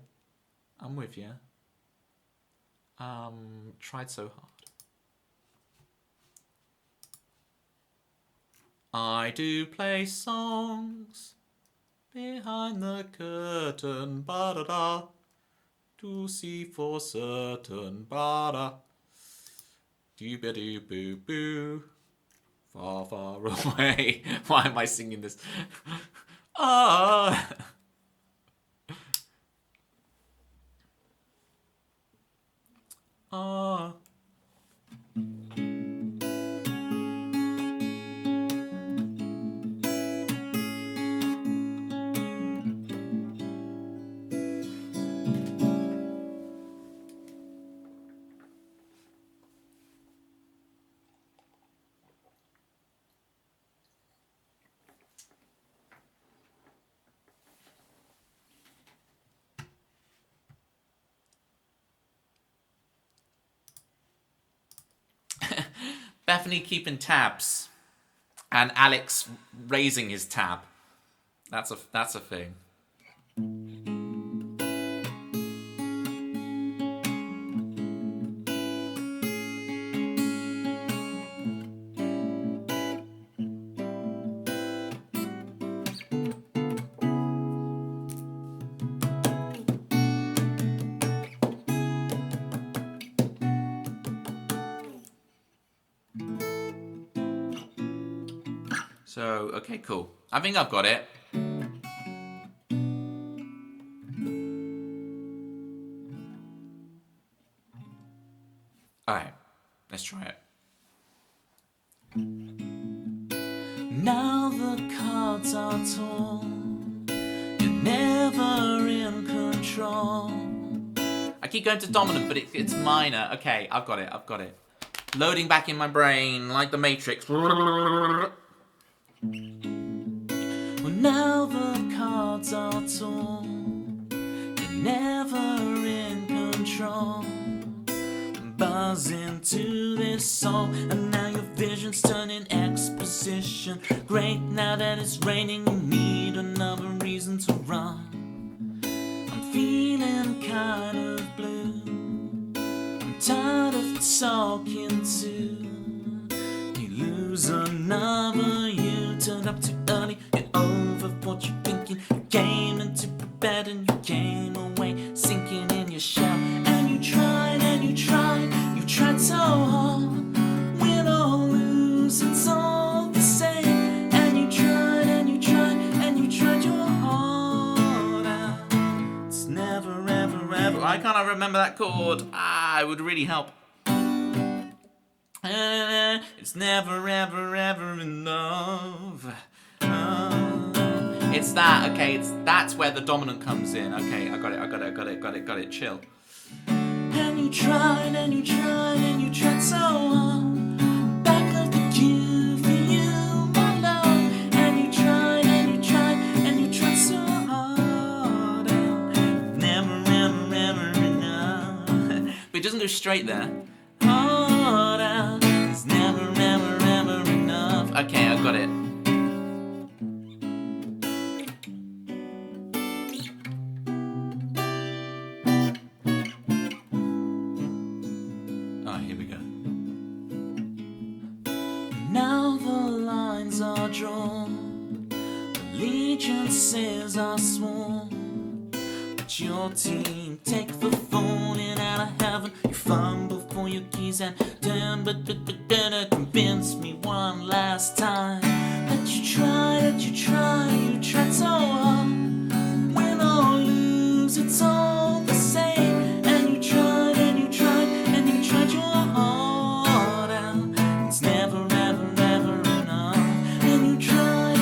Tried So Hard. I do play songs behind the curtain, ba-da-da, to see for certain, ba-da, doo-ba-doo-boo-boo, far, far away. Why am I singing this? Ah. Ah. Bethany keeping tabs, and Alex raising his tab. That's a thing. So, okay, cool. I think I've got it. Alright, let's try it. Now the cards are torn. You're never in control. I keep going to dominant, but it's minor. Okay, I've got it. Loading back in my brain like the Matrix. Well, now the cards are torn. You're never in control. Buzz into this song, and now your vision's turning exposition. Great, now that it's raining, you need another reason to run. I'm feeling kind of blue. I'm tired of talking to. You lose another, you turned up too early. You're over what you're thinking. You came into bed and you came away sinking in your shell. And you tried so hard. Win or lose, it's all the same. And you tried your heart out. It's never ever ever. Why can't I remember that chord? It would really help. It's never ever ever enough. It's that. Okay, that's where the dominant comes in. Okay, I got it. Chill. And you tried so hard. Back of the queue for you, my love. And you tried so hard. go straight there. Hold out, it's never, ever, ever enough. Okay, I got it. Oh, here we go. Now the lines are drawn, allegiances are sworn. But your team take the phone in out of heaven. You fumble for your keys and turn, but convince me one last time that you tried so hard. Win or lose, it's all the same. And you tried your heart out. It's never, ever, ever enough. And you tried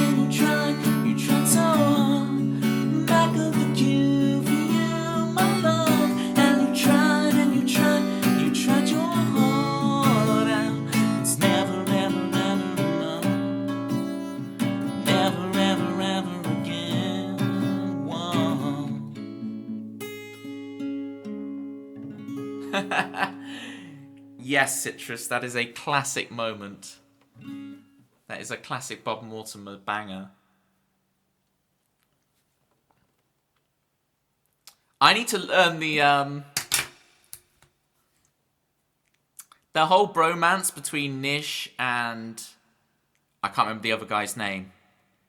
so hard. Back of the queue for you, my love. And you tried your heart out. It's never, ever, ever enough. Never, ever, ever again. Whoa. Yes, Citrus, that is a classic moment. That is a classic Bob Mortimer banger. I need to learn the whole bromance between Nish and I can't remember the other guy's name,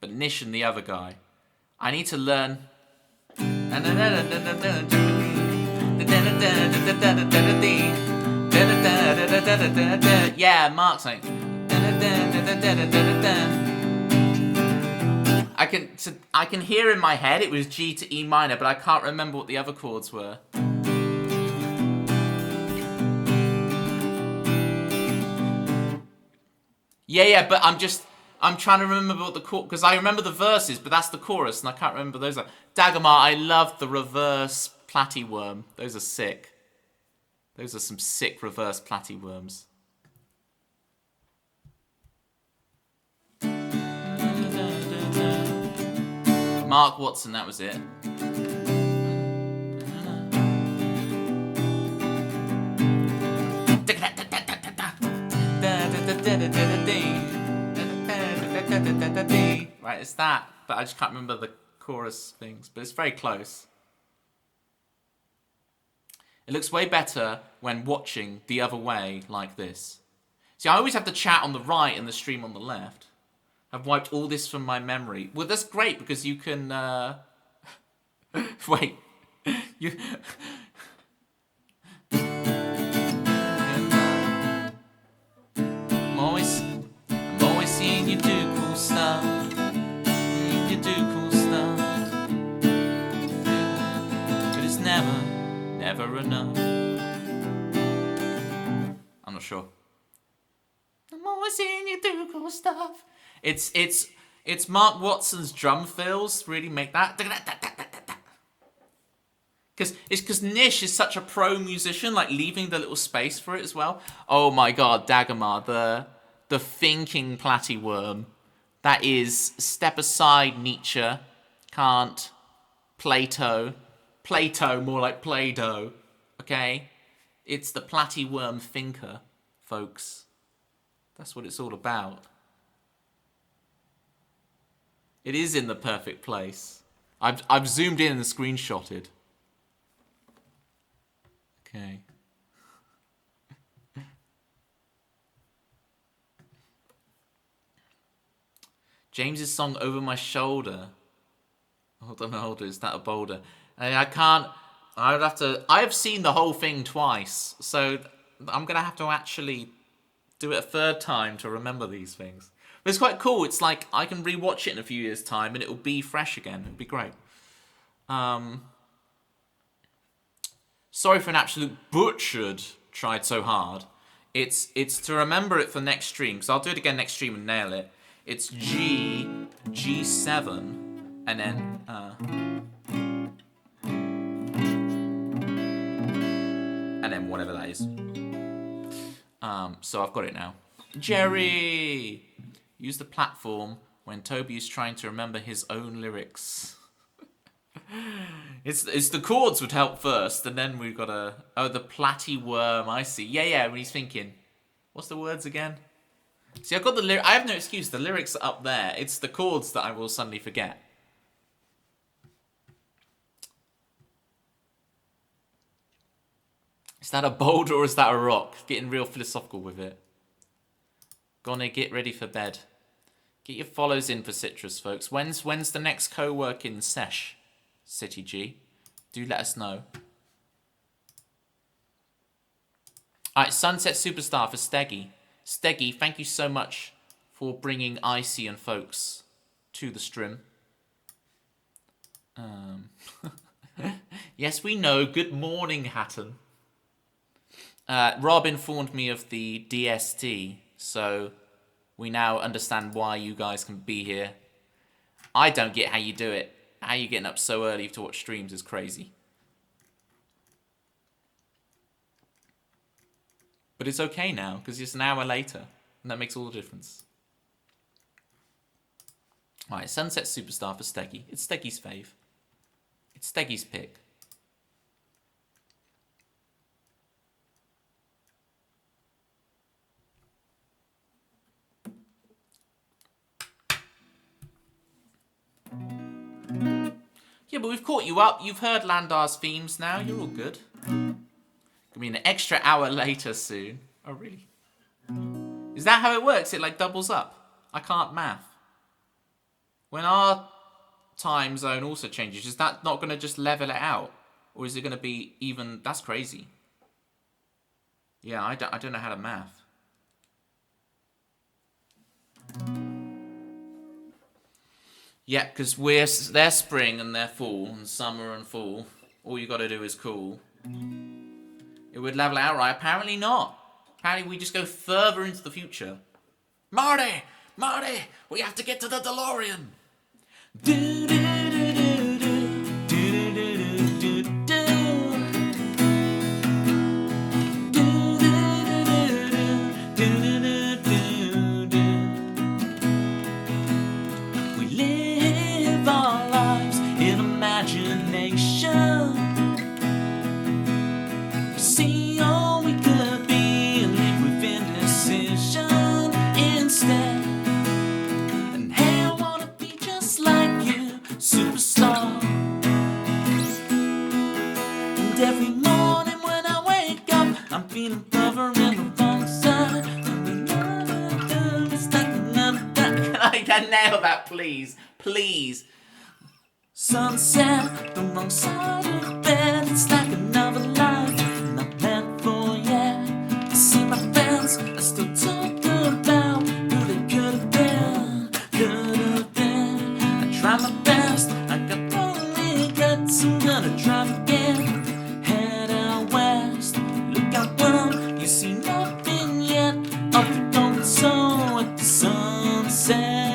but Nish and the other guy. I need to learn. Yeah, Mark's like. I can hear in my head it was G to E minor, but I can't remember what the other chords were. Yeah, but I'm trying to remember what the chorus, because I remember the verses, but that's the chorus, and I can't remember those. Dagomar, I love the reverse platyworm. Those are sick. Those are some sick reverse platyworms. Mark Watson, that was it. Right, it's that, but I just can't remember the chorus things, but it's very close. It looks way better when watching the other way like this. See, I always have the chat on the right and the stream on the left. I've wiped all this from my memory. Well, that's great because you can... Wait. You... I'm always seeing you do cool stuff. You do cool stuff. But it's never enough. I'm not sure. I'm always seeing you do cool stuff. It's Mark Watson's drum fills really make that. Because Nish is such a pro musician, like leaving the little space for it as well. Oh my god, Dagomar, the thinking platyworm. That is step aside, Nietzsche. Can't. Plato, more like Play-Doh. Okay? It's the platyworm thinker, folks. That's what it's all about. It is in the perfect place. I've zoomed in and screenshotted. Okay. James's song Over My Shoulder. Hold on, hold on, is that a boulder? I can't. I would have to. I have seen the whole thing twice, so I'm gonna have to actually do it a third time to remember these things. But it's quite cool. It's like I can rewatch it in a few years' time and it'll be fresh again. It'll be great. Sorry for an absolute butchered tried so hard. It's to remember it for next stream, because I'll do it again next stream and nail it. It's G, G7, and then whatever that is. So I've got it now. Jerry! Use the platform when Toby is trying to remember his own lyrics. It's the chords would help first, and then we've got a... Oh, the platy worm, I see. Yeah, when he's thinking. What's the words again? See, I've got the lyric. I have no excuse. The lyrics are up there. It's the chords that I will suddenly forget. Is that a boulder or is that a rock? Getting real philosophical with it. Gonna get ready for bed. Get your follows in for Citrus, folks. When's the next co-working sesh? City G. Do let us know. Alright, Sunset Superstar for Steggy. Steggy, thank you so much for bringing Icy and folks to the stream. Yes, we know. Good morning, Hatton. Rob informed me of the DST, so we now understand why you guys can be here. I don't get how you do it. How you getting up so early to watch streams is crazy. But it's okay now, because it's an hour later, and that makes all the difference. Alright, Sunset Superstar for Steggy. It's Steggy's fave. It's Steggy's pick. Yeah, but we've caught you up. You've heard Landar's themes now. You're all good. I mean, an extra hour later soon. Oh, really? Is that how it works? It, like, doubles up? I can't math. When our time zone also changes, is that not going to just level it out? Or is it going to be even... That's crazy. Yeah, I don't know how to math. Yeah, because they're spring and they're fall, and summer and fall. All you got to do is cool. It would level out, right? Apparently not. Apparently we just go further into the future. Marty! We have to get to the DeLorean! We live our lives in imagination. See all we could be and live with indecision instead. And hey, I wanna be just like you, superstar. And every morning when I wake up, I'm feeling covering the wrong side. Can I nail that, please? Please. Sunset, the wrong side of the bed. It's like another life. I still talk about who they could have been. I try my best, I got no regrets. I'm gonna try again. Head out west, look out well, you see nothing yet of the golden soul at the sunset.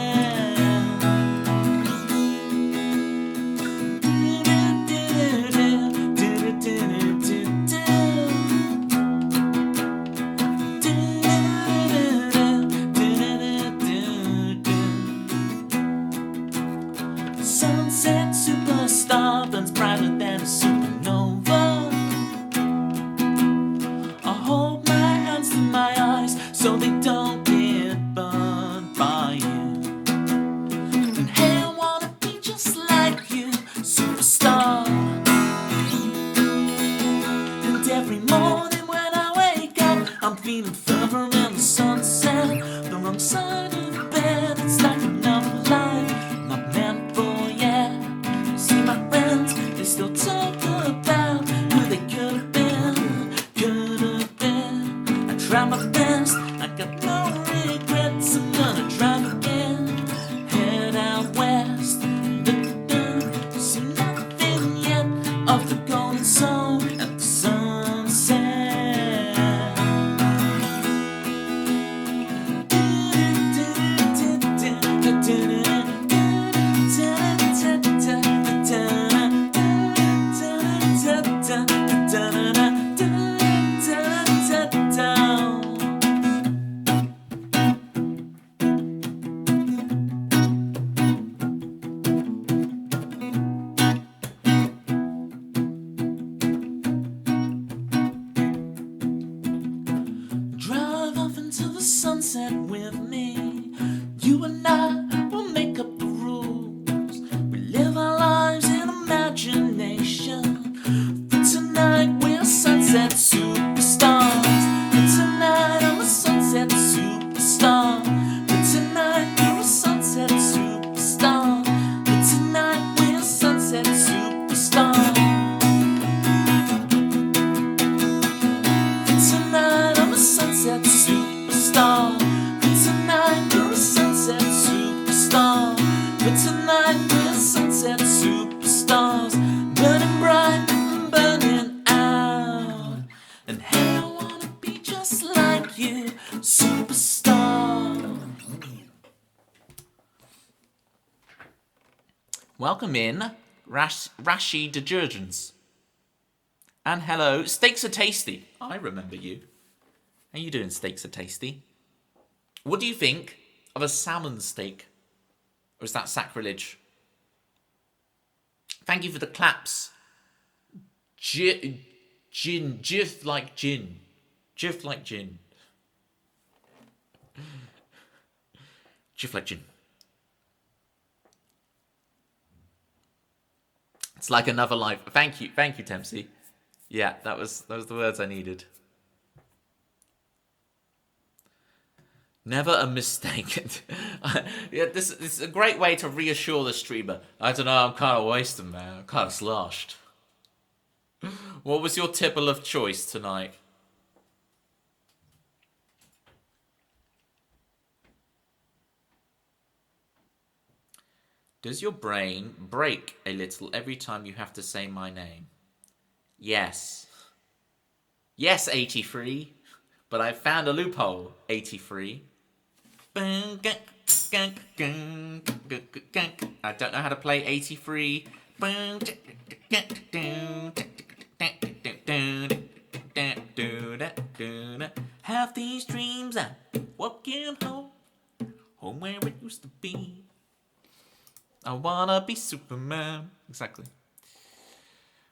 Sunset superstar burns brighter than a supernova. I hold my hands to my eyes so they don't get burned by you. And hey, I wanna be just like you, superstar. And every morning when I wake up, I'm feeling further in the sunset. The wrong side of the bed, it's like another life. Not meant for my friends, they still talk about who they could have been. I try my best, I got no regrets. I'm gonna try again. Head out west, look down, see nothing yet of the golden soul at the sunset. sunset with me. You and I will make up the rules. We live our lives in imagination. For tonight we're sunset superstars. For tonight I'm a sunset superstar. For tonight we're a sunset superstar. For tonight we're a sunset superstar. Sunset superstar. For tonight we're a sunset superstar. For tonight we're sunset superstars. Burning bright and burning out. And hey, I wanna be just like you, superstar. Welcome in, Rashi Detergents. And hello, steaks are tasty. I remember you. How you doing, steaks are tasty? What do you think of a salmon steak? Or is that sacrilege? Thank you for the claps. Jif like gin. Jif like gin. Jif like gin. It's like another life. Thank you, Tempsy. Yeah, that was the words I needed. Never a mistake. Yeah, this is a great way to reassure the streamer. I don't know, I'm kind of wasted, man. I'm kind of sloshed. What was your tipple of choice tonight? Does your brain break a little every time you have to say my name? Yes. Yes, 83. But I found a loophole, 83. I don't know how to play 83. Have these dreams I'm walking home where it used to be. I wanna be Superman. Exactly.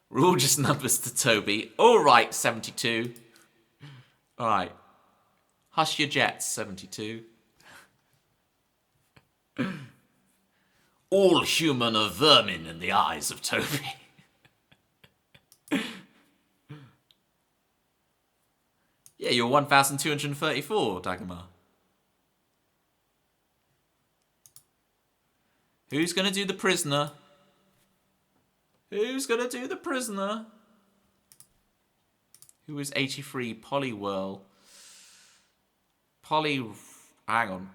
We're all just numbers to Toby. Alright, 72. Alright. Hush your jets, 72. All human are vermin in the eyes of Toby. Yeah, you're 1,234, Dagmar. Who's gonna do the prisoner? Who's gonna do the prisoner? Who is 83? Polywhirl. Hang on.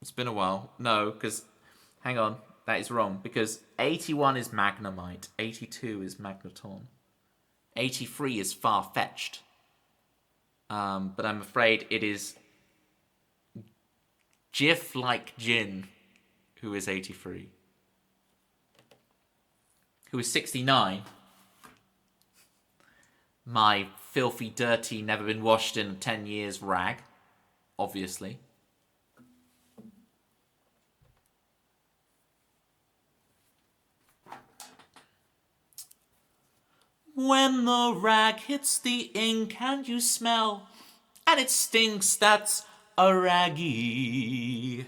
It's been a while. No, because... Hang on. That is wrong. Because 81 is Magnemite. 82 is Magneton. 83 is Far-Fetched. But I'm afraid it is... Jif like Jin, who is 83. Who is 69. My filthy, dirty, never been washed in 10 years rag. Obviously. When the rag hits the ink and you smell, and it stinks, that's a raggy.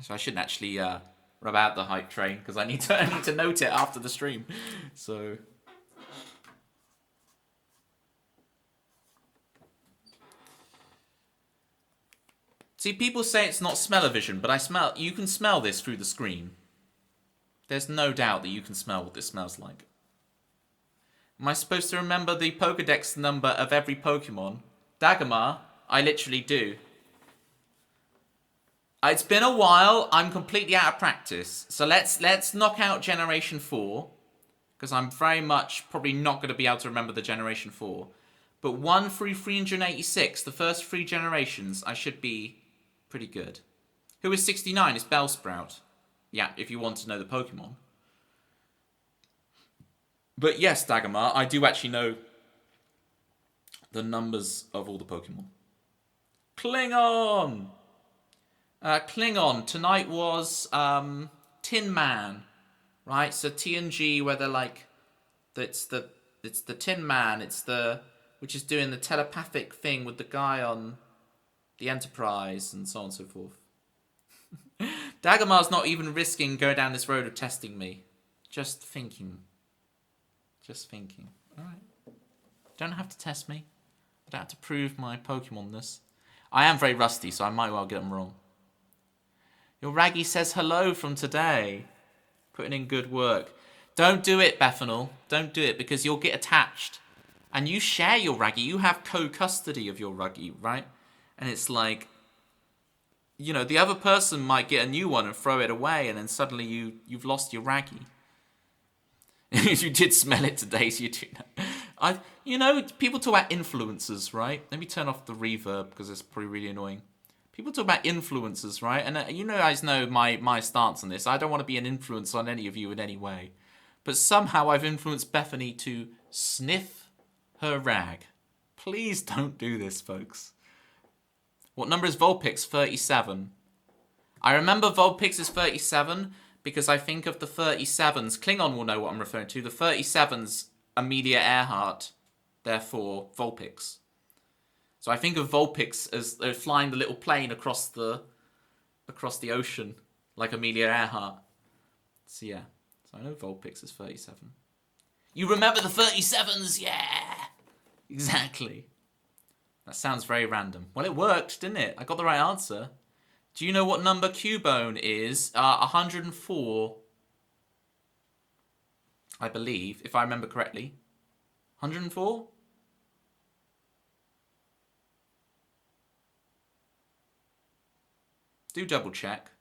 So I shouldn't actually rub out the hype train, because I need to note it after the stream. So... See, people say it's not smell-o-vision, but you can smell this through the screen. There's no doubt that you can smell what this smells like. Am I supposed to remember the Pokedex number of every Pokemon? Dagmar, I literally do. It's been a while. I'm completely out of practice. So let's knock out Generation 4. Because I'm very much probably not going to be able to remember the Generation 4. But 1 through 386, the first 3 generations, I should be pretty good. Who is 69? It's Bellsprout. Yeah, if you want to know the Pokemon. But yes, Dagmar, I do actually know the numbers of all the Pokemon. Klingon! Klingon, tonight was Tin Man, right? So TNG, where they're like, it's the Tin Man, it's the which is doing the telepathic thing with the guy on the Enterprise and so on and so forth. Dagmar's not even risking going down this road of testing me. Just thinking. Just thinking. Alright. Don't have to test me. I don't have to prove my Pokemon-ness. I am very rusty, so I might well get them wrong. Your Raggy says hello from today. Putting in good work. Don't do it, Bethanol. Don't do it, because you'll get attached. And you share your Raggy. You have co-custody of your Raggy, right? And it's like, you know, the other person might get a new one and throw it away, and then suddenly you've lost your Raggy. You did smell it today, so you do know. You know, people talk about influencers, right? Let me turn off the reverb, because it's probably really annoying. People talk about influencers, right? And you guys know my stance on this. I don't want to be an influence on any of you in any way. But somehow I've influenced Bethany to sniff her rag. Please don't do this, folks. What number is Vulpix? 37. I remember Vulpix is 37 because I think of the 37s. Klingon will know what I'm referring to. The 37s, Amelia Earhart, therefore Vulpix. So I think of Vulpix as flying the little plane across the ocean, like Amelia Earhart. So yeah, so I know Vulpix is 37. You remember the 37s? Yeah! Exactly. That sounds very random. Well, it worked, didn't it? I got the right answer. Do you know what number Cubone is? 104. I believe, if I remember correctly. 104? Do double check.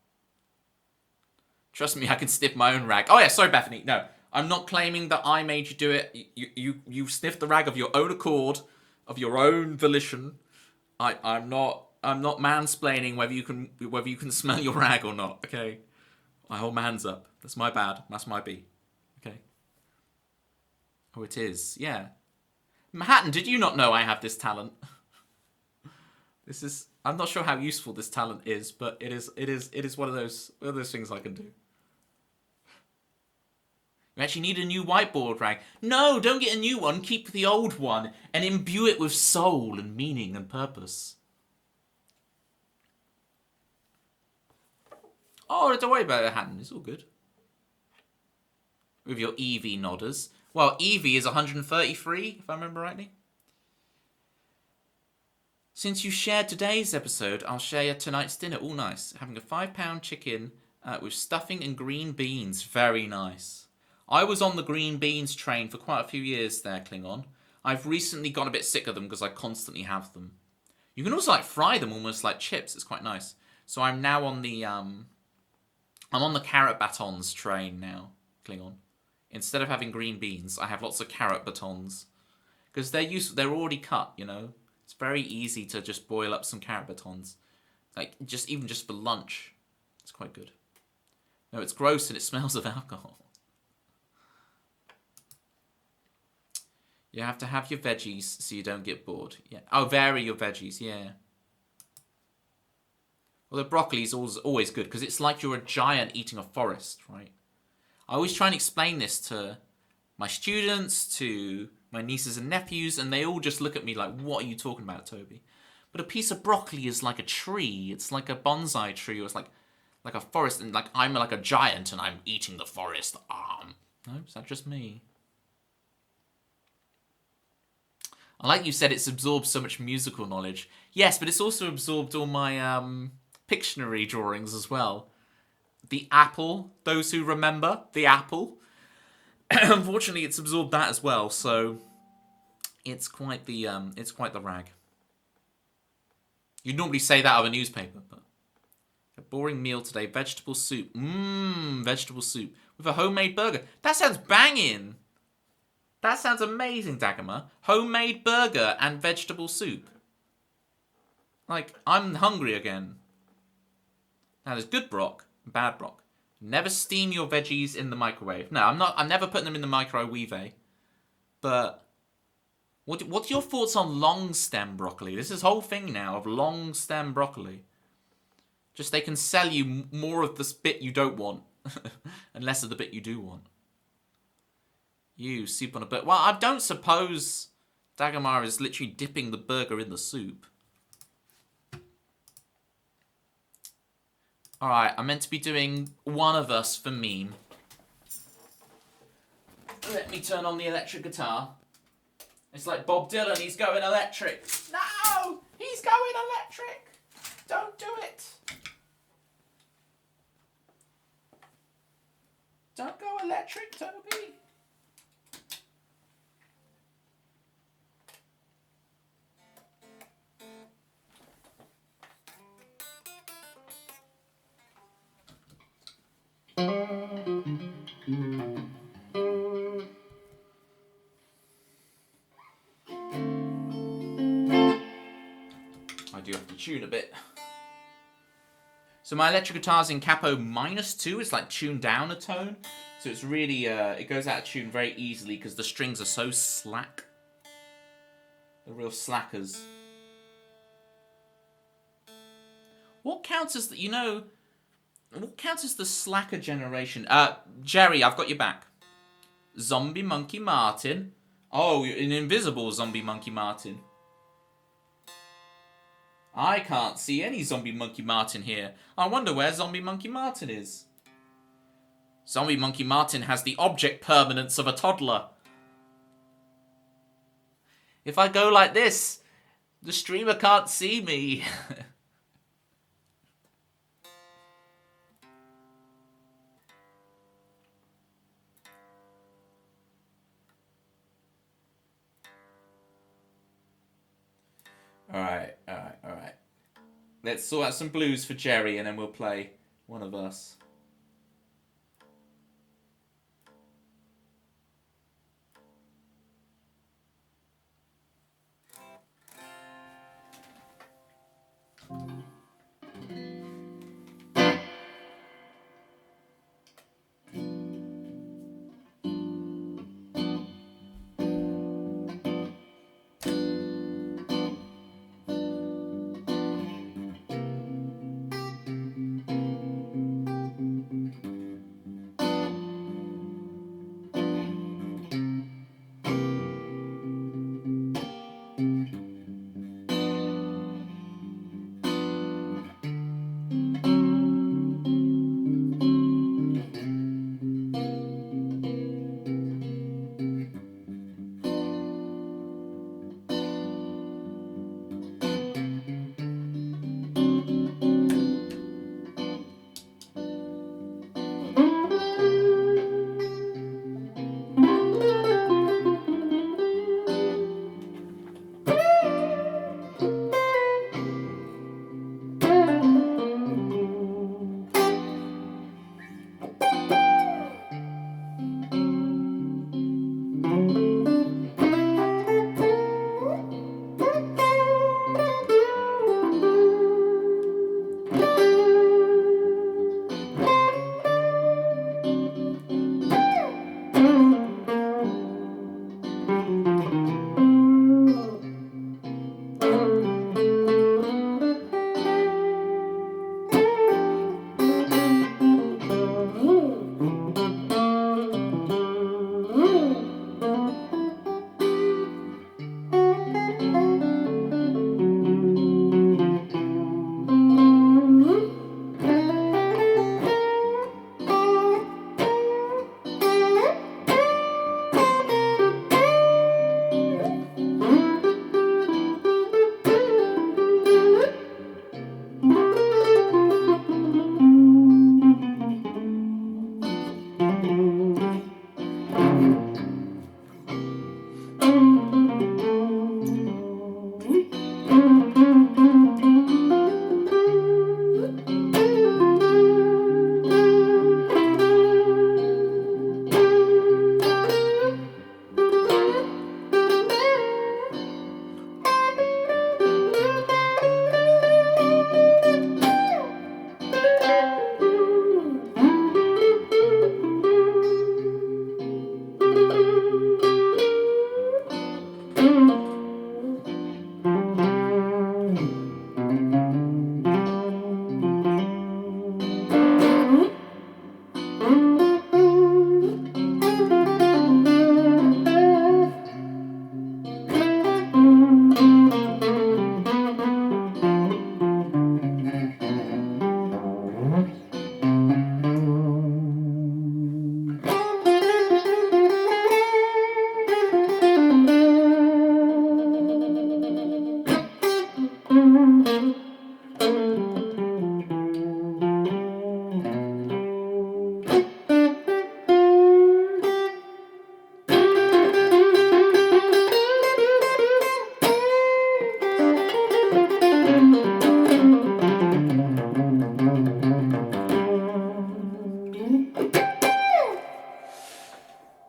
Trust me, I can sniff my own rag. Oh yeah, sorry Bethany. No, I'm not claiming that I made you do it. You sniffed the rag of your own accord, of your own volition. I'm not mansplaining whether you can smell your rag or not. Okay, I hold my hands up. That's my bad. That's my B. Okay. Oh, it is. Yeah. Manhattan, did you not know I have this talent? This is. I'm not sure how useful this talent is, but it is one of those things I can do. You actually need a new whiteboard rag. No, don't get a new one. Keep the old one and imbue it with soul and meaning and purpose. Oh, don't worry about it, Hatton. It's all good. With your Eevee nodders. Well, Eevee is 133, if I remember rightly. Since you shared today's episode, I'll share tonight's dinner. All nice. Having a £5 chicken with stuffing and green beans. Very nice. I was on the green beans train for quite a few years there, Klingon. I've recently got a bit sick of them because I constantly have them. You can also fry them almost like chips. It's quite nice. So I'm now on the I'm on the carrot batons train now, Klingon. Instead of having green beans, I have lots of carrot batons because they're already cut, you know. It's very easy to just boil up some carrot batons. Like, even just for lunch. It's quite good. No, it's gross and it smells of alcohol. You have to have your veggies so you don't get bored. Yeah. Oh, vary your veggies, yeah. Well, the broccoli is always good because it's like you're a giant eating a forest, right? I always try and explain this to my students, to my nieces and nephews, and they all just look at me like, what are you talking about, Toby? But a piece of broccoli is like a tree. It's like a bonsai tree, or it's like a forest, and like I'm like a giant and I'm eating the forest. No, is that just me? I like you said it's absorbed so much musical knowledge. Yes, but it's also absorbed all my Pictionary drawings as well. The apple, those who remember, the apple. Unfortunately, it's absorbed that as well, so it's quite the rag. You'd normally say that of a newspaper, but a boring meal today. Vegetable soup. Vegetable soup with a homemade burger. That sounds banging. That sounds amazing, Dagama. Homemade burger and vegetable soup. Like, I'm hungry again. Now, there's good brock and bad brock. Never steam your veggies in the microwave. No, I'm never putting them in the microwave. But what's your thoughts on long stem broccoli? This is whole thing now of long stem broccoli. Just they can sell you more of the bit you don't want and less of the bit you do want. You soup on a bird. Well, I don't suppose Dagomar is literally dipping the burger in the soup. Alright, I'm meant to be doing One of Us for meme. Let me turn on the electric guitar. It's like Bob Dylan, he's going electric. No! He's going electric! Don't do it! Don't go electric, Toby! I do have to tune a bit. So my electric guitar's in capo -2. It's like tuned down a tone. So it's really, it goes out of tune very easily because the strings are so slack. They're real slackers. What counts as the, what counts as the slacker generation? Jerry, I've got your back. Zombie Monkey Martin. Oh, an invisible Zombie Monkey Martin. I can't see any Zombie Monkey Martin here. I wonder where Zombie Monkey Martin is. Zombie Monkey Martin has the object permanence of a toddler. If I go like this, the streamer can't see me. Alright. Let's sort out some blues for Jerry and then we'll play One of Us.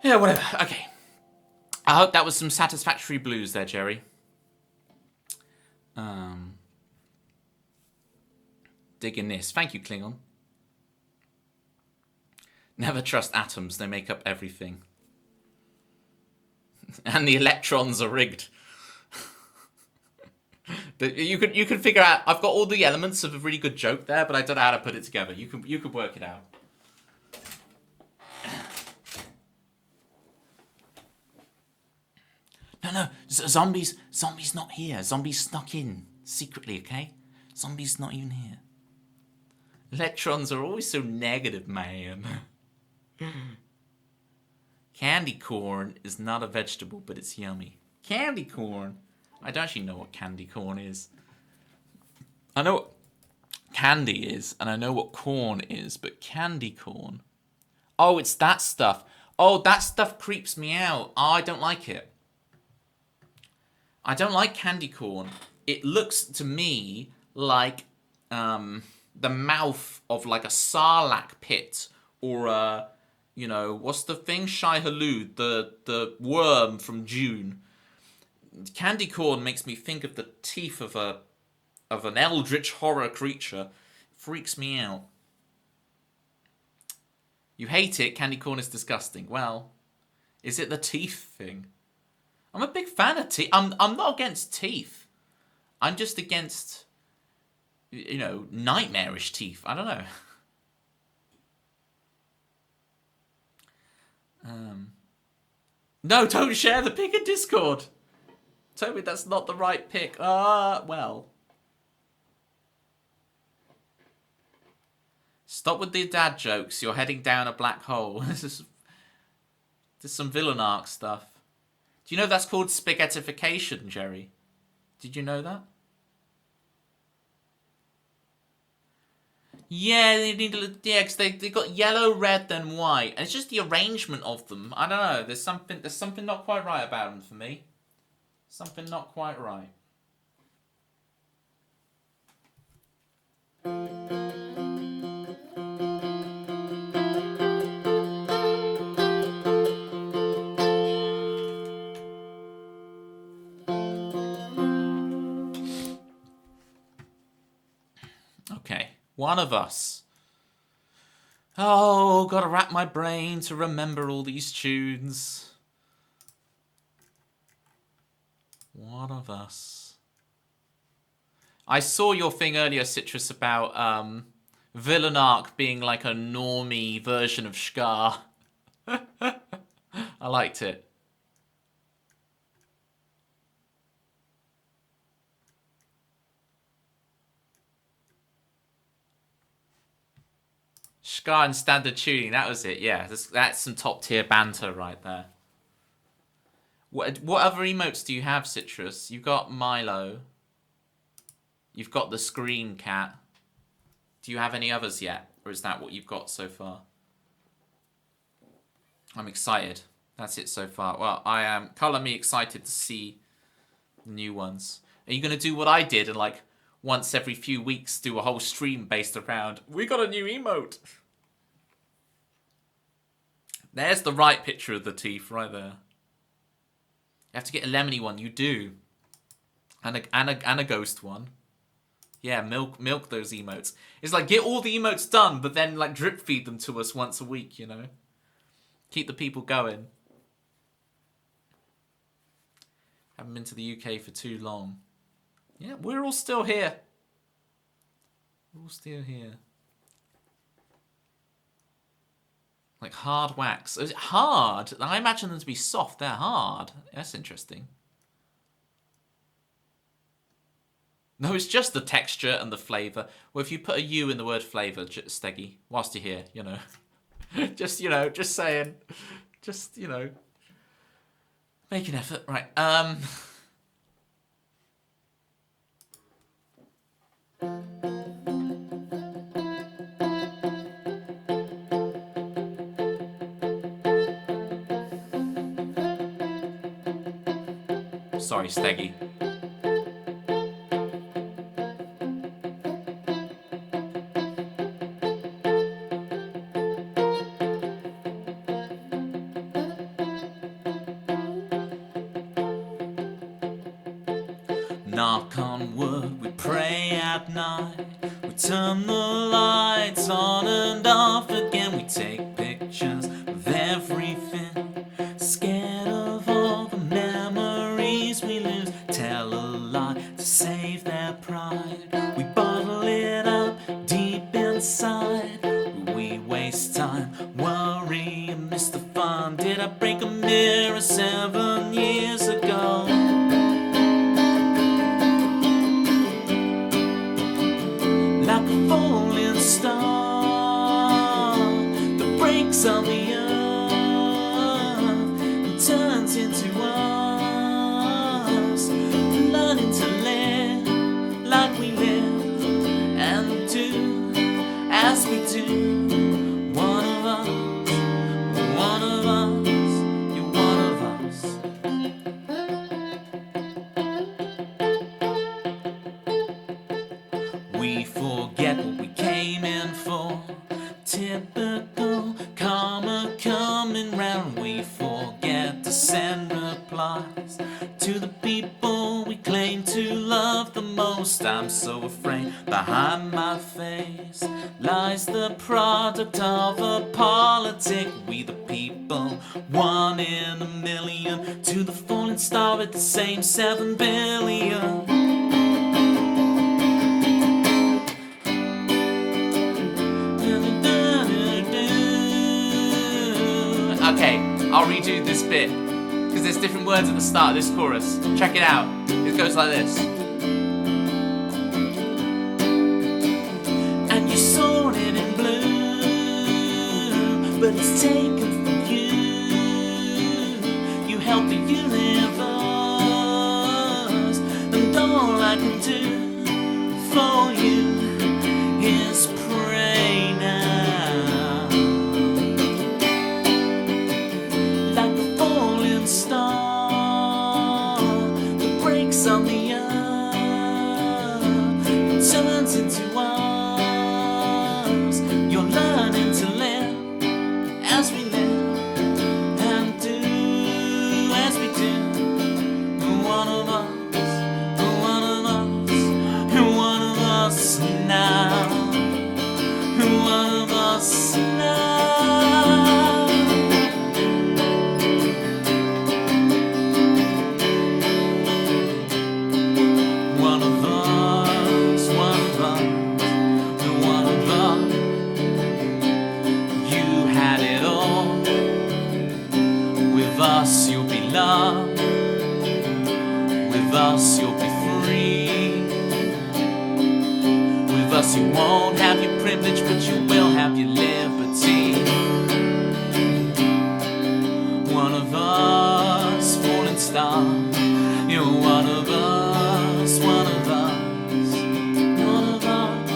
Yeah, whatever. Okay. I hope that was some satisfactory blues there, Jerry. Digging this. Thank you, Klingon. Never trust atoms. They make up everything. And the electrons are rigged. You could figure out. I've got all the elements of a really good joke there, but I don't know how to put it together. You could work it out. No. Zombies not here. Zombies snuck in secretly. Okay, zombies not even here. Electrons are always so negative, man. Candy corn is not a vegetable, but it's yummy. Candy corn. I don't actually know what candy corn is. I know what candy is, and I know what corn is, but candy corn. Oh, it's that stuff. Oh, that stuff creeps me out. Oh, I don't like it. I don't like candy corn. It looks to me like the mouth of like a sarlacc pit or a, what's the thing? Shai Hulud, the worm from June. Candy corn makes me think of the teeth of an eldritch horror creature. It freaks me out. You hate it. Candy corn is disgusting. Well, is it the teeth thing? I'm a big fan of teeth. I'm not against teeth. I'm just against, nightmarish teeth. I don't know. No, don't share the pic in Discord. Toby, that's not the right pic. Well. Stop with the dad jokes. You're heading down a black hole. This is some villain arc stuff. Do you know that's called spaghettification, Jerry? Did you know that? Yeah, they need to. Yeah, because they got yellow, red, then white, and it's just the arrangement of them. I don't know. There's something not quite right about them for me. Something not quite right. Okay, one of us. Oh, gotta wrap my brain to remember all these tunes. One of us. I saw your thing earlier, Citrus, about villain arc being like a normie version of Scar. I liked it. Scar and standard tuning, that was it, yeah. That's some top tier banter right there. What other emotes do you have, Citrus? You've got Milo. You've got the Scream Cat. Do you have any others yet? Or is that what you've got so far? I'm excited. That's it so far. Well, I am colour me excited to see new ones. Are you going to do what I did and like once every few weeks do a whole stream based around, we got a new emote? There's the right picture of the teeth right there. You have to get a lemony one. You do. And a ghost one. Yeah, milk those emotes. It's like, get all the emotes done, but then like drip feed them to us once a week, Keep the people going. Haven't been to the UK for too long. Yeah, we're all still here. We're all still here. Like hard wax. Is it hard? I imagine them to be soft. They're hard. That's interesting. No, it's just the texture and the flavour. Well, if you put a U in the word flavour, Steggy, whilst you're here, just, just saying. Just, make an effort. Right, sorry, Steggy. knock on wood, we pray at night. We turn the lights on and off again. We take pictures of everything, scared of all the memories we lose. Tell a lie to save their pride. We bottle it up deep inside. We waste time, worry and miss the fun. Did I break a mirror 7 years ago? Like a falling star that breaks on the earth and turns into us, learning to live like we live and do as we do. One of us, one of us, you're one of us. We forget what we came in for. Typical karma coming round. We forget to send replies to the people we claim to love the most. I'm so afraid behind my face lies the product of a politic. We the people, 1 in a million, to the falling star at the same 7 billion. Okay, I'll redo this bit because there's different words at the start of this chorus. Check it out. It goes like this. And you saw it in blue, but it's taken from you. You help the universe, and all I can do for you is pray now. Star that breaks on the earth and turns into us. You're learning to live as we live and do as we do. One of us, one of us, one of us now. One of us now. You'll be loved. With us you'll be free. With us you won't have your privilege, but you will have your liberty. One of us, falling star. You're one of us, one of us, one of us,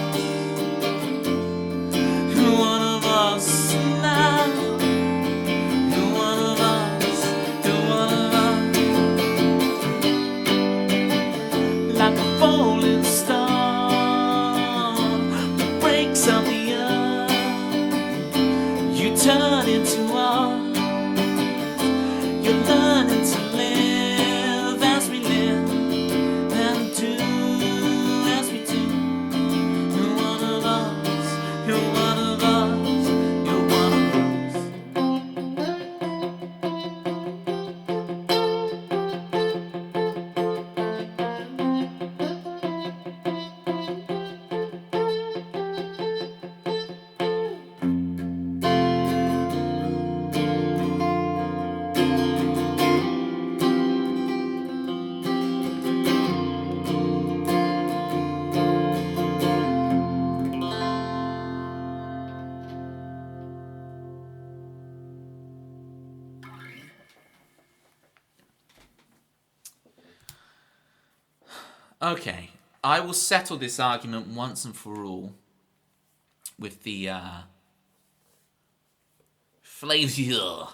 one of us now. Turn into us. You're learning to live as we live and do as we do. You're one of us. You're one of us. You're one of Okay, I will settle this argument once and for all with the flavor.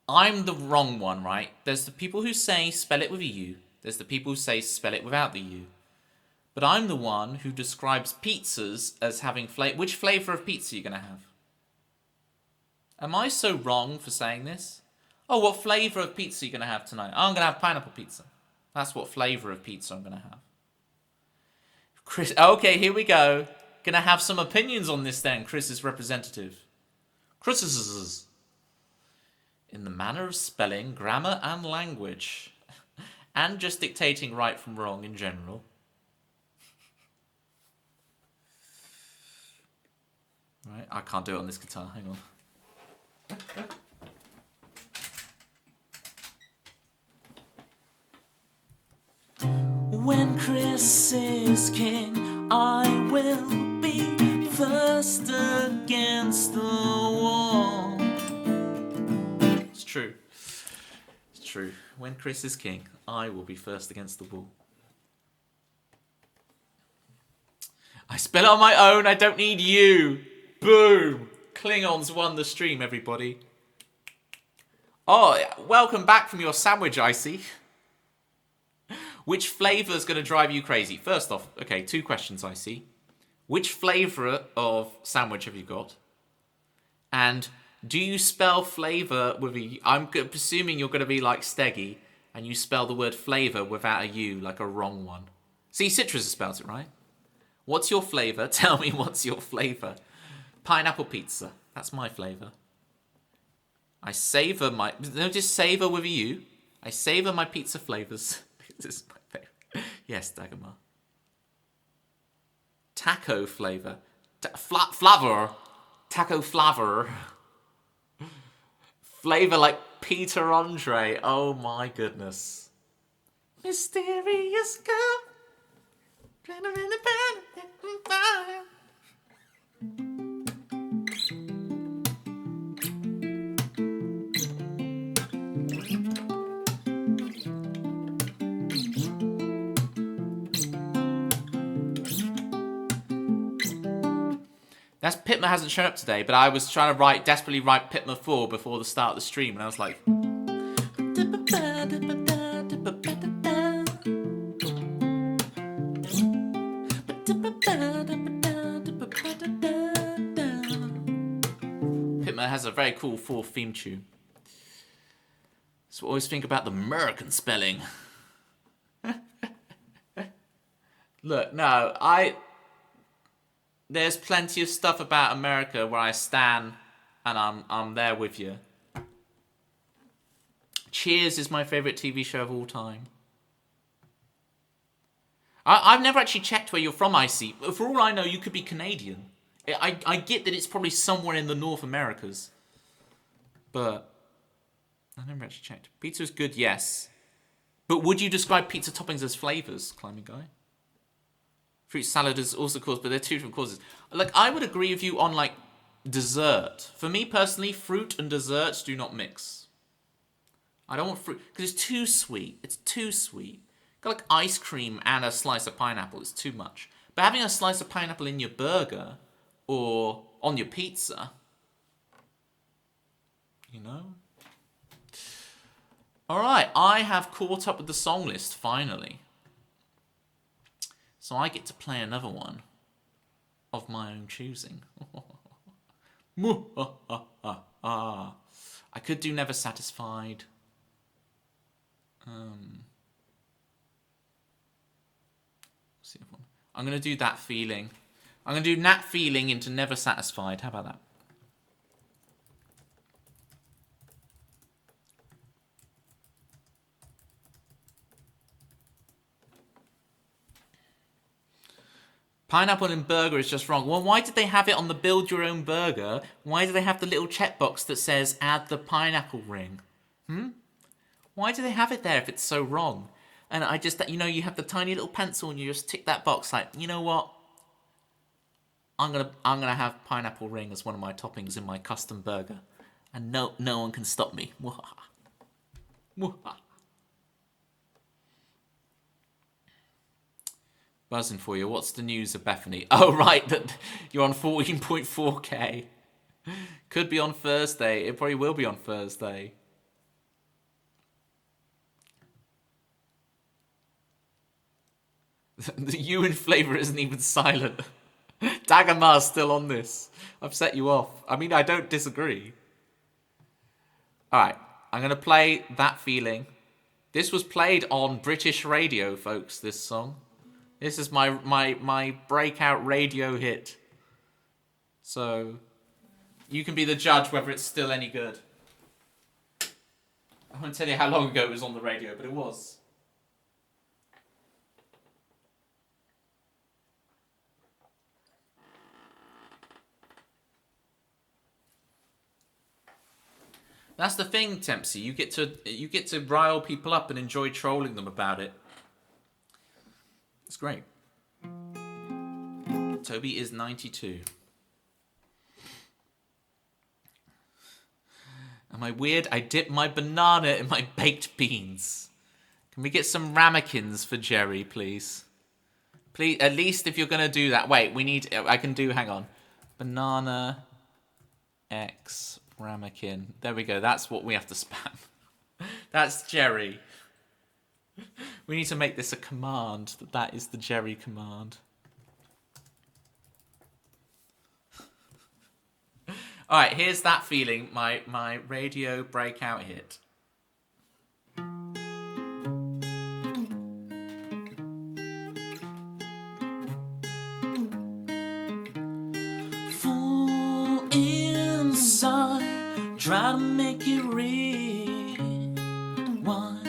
I'm the wrong one, right? There's the people who say spell it with a U. There's the people who say spell it without the U. But I'm the one who describes pizzas as having flavor. Which flavor of pizza are you going to have? Am I so wrong for saying this? Oh, what flavor of pizza are you going to have tonight? Oh, I'm going to have pineapple pizza. That's what flavour of pizza I'm going to have. Chris, okay, here we go. Gonna have some opinions on this then, Chris's representative. Chris, in the manner of spelling, grammar, and language, and just dictating right from wrong in general. Right, I can't do it on this guitar, hang on. When Chris is king, I will be first against the wall. It's true. It's true. When Chris is king, I will be first against the wall. I spell it on my own, I don't need you. Boom! Klingons won the stream, everybody. Oh, welcome back from your sandwich, Icy. Which flavour is going to drive you crazy? First off, okay, 2 questions, Icy. Which flavour of sandwich have you got? And do you spell flavour with a... I'm presuming you're going to be like Steggy, and you spell the word flavour without a U, like a wrong one. See, Citrus spells it, right? What's your flavour? Tell me what's your flavour. Pineapple pizza. That's my flavour. I savour my... Notice savour with a U. I savour my pizza flavours. This is my favourite. Yes, Dagomar. Taco flavour. Flavor. Taco flavor. Flavour like Peter Andre. Oh my goodness. Mysterious girl. That's Pitma hasn't shown up today, but I was trying to desperately write Pitma 4 before the start of the stream, and I was like... Pitma has a very cool 4th theme tune. So I always think about the American spelling. Look, no, there's plenty of stuff about America where I stand and I'm there with you. Cheers is my favourite TV show of all time. I've never actually checked where you're from, Icy. For all I know, you could be Canadian. I get that it's probably somewhere in the North Americas. But I never actually checked. Pizza's good, yes. But would you describe pizza toppings as flavours, Climbing Guy? Fruit salad is also cause, but they're 2 different causes. Like, I would agree with you on, like, dessert. For me, personally, fruit and desserts do not mix. I don't want fruit, because it's too sweet. It's too sweet. Got, like, ice cream and a slice of pineapple is too much. But having a slice of pineapple in your burger or on your pizza, you know? Alright, I have caught up with the song list, finally. So I get to play another one of my own choosing. I could do Never Satisfied. I'm going to do That Feeling. I'm going to do That Feeling into Never Satisfied. How about that? Pineapple in burger is just wrong. Well, why did they have it on the build your own burger? Why do they have the little checkbox that says add the pineapple ring? Why do they have it there if it's so wrong? And I just, you know, you have the tiny little pencil and you just tick that box like, you know what? I'm gonna have pineapple ring as one of my toppings in my custom burger. And no one can stop me. Buzzing for you. What's the news of Bethany? Oh, right, that you're on 14.4k. Could be on Thursday. It probably will be on Thursday. The U in flavour isn't even silent. Dagamar's still on this. I've set you off. I mean, I don't disagree. Alright, I'm going to play That Feeling This was played on British radio, folks, this song. This is my breakout radio hit. So, you can be the judge whether it's still any good. I won't tell you how long ago it was on the radio, but it was. That's the thing, Tempsy. You get to rile people up and enjoy trolling them about it. It's great. Toby is 92. Am I weird? I dip my banana in my baked beans. Can we get some ramekins for Jerry, please? Please, at least if you're going to do that. Wait, I can do, hang on. Banana X ramekin. There we go. That's what we have to spam. That's Jerry. We need to make this a command. That is the Jerry command. Alright, here's that feeling, my radio breakout hit. Full inside, try to make it real. One,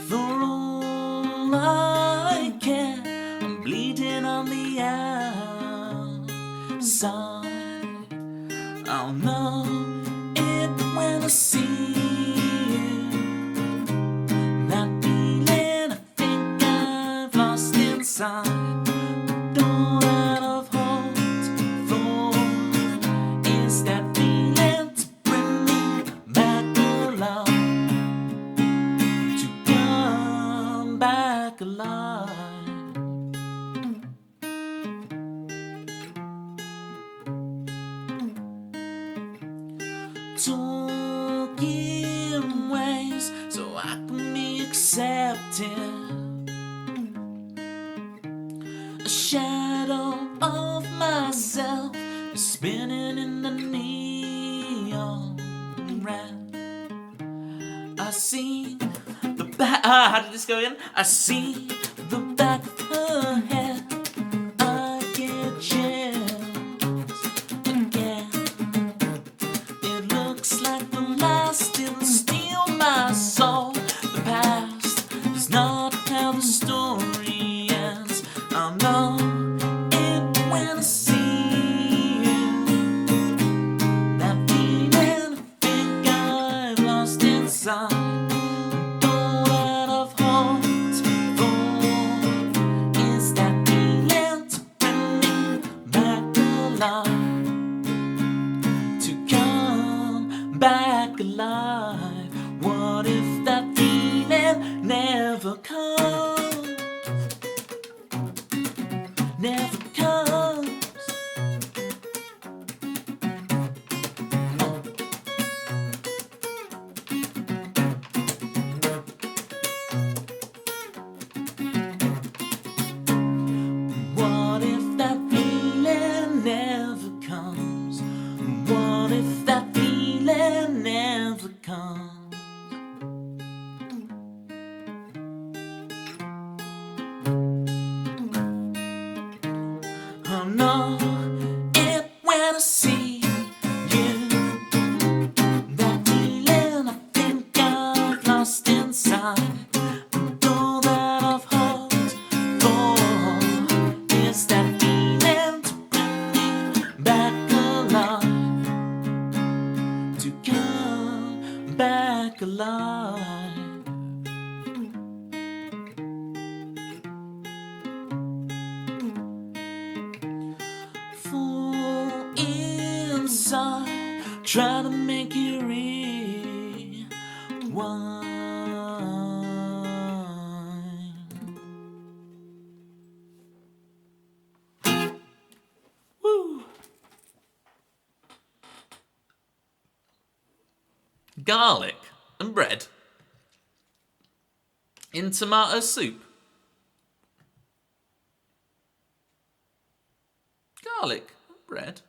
for all I can, I'm bleeding on the outside. I'll know it when I see you. That feeling I think I've lost inside. Don't out of hold for is that feeling to bring me back alive, to come back alive. Talking ways so I can be accepted. A shadow of myself is spinning in the neon red. I see the back. How did this go in? I see the back of her head. I get chills again. Like the last will steal my soul. The past is not how the story ends. I'll know it when I see you. That feeling I think I've lost inside. Don't out of hold for is that feeling to bring me back alive, back alive. What if that feeling never comes? Never comes. What if that feeling never comes? What if that feeling never comes? I know it when I see you. That feeling I think I've lost inside. And all that I've hoped for is that feeling to bring me back alive, to come back alive. Full inside, try to make it real. One. Woo. Garlic and bread in tomato soup. Garlic and bread.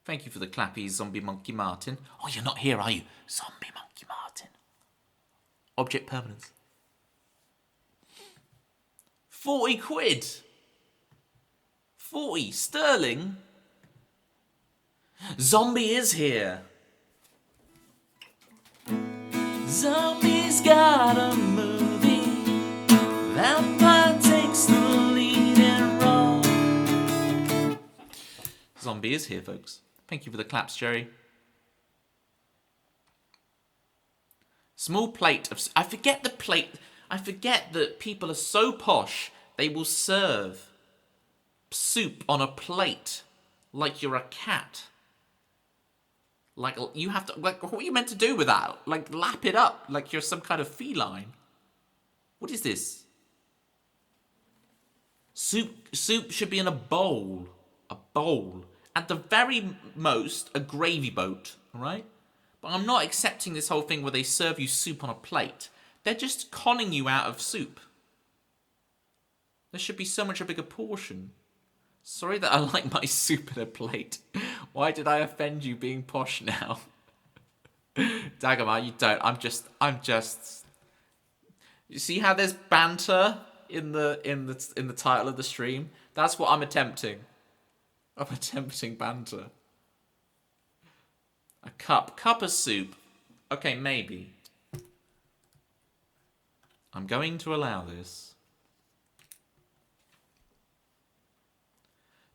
Thank you for the clappy, Zombie Monkey Martin. Oh, you're not here, are you? Zombie Monkey Martin. Object permanence. 40 quid. 40 sterling. Zombie is here. Zombie's got a movie. Vampire takes the leading role. Zombie is here, folks. Thank you for the claps, Jerry. Small plate of... I forget the plate. I forget that people are so posh, they will serve soup on a plate like you're a cat. Like, you have to... Like, what are you meant to do with that? Like, lap it up like you're some kind of feline. What is this? Soup should be in a bowl. A bowl. At the very most, a gravy boat, all right? But I'm not accepting this whole thing where they serve you soup on a plate. They're just conning you out of soup. There should be so much a bigger portion. Sorry that I like my soup in a plate. Why did I offend you being posh now? Dagomar, you don't. I'm just. You see how there's banter in the title of the stream? That's what I'm attempting. I'm attempting banter. A cup of soup. Okay, maybe. I'm going to allow this.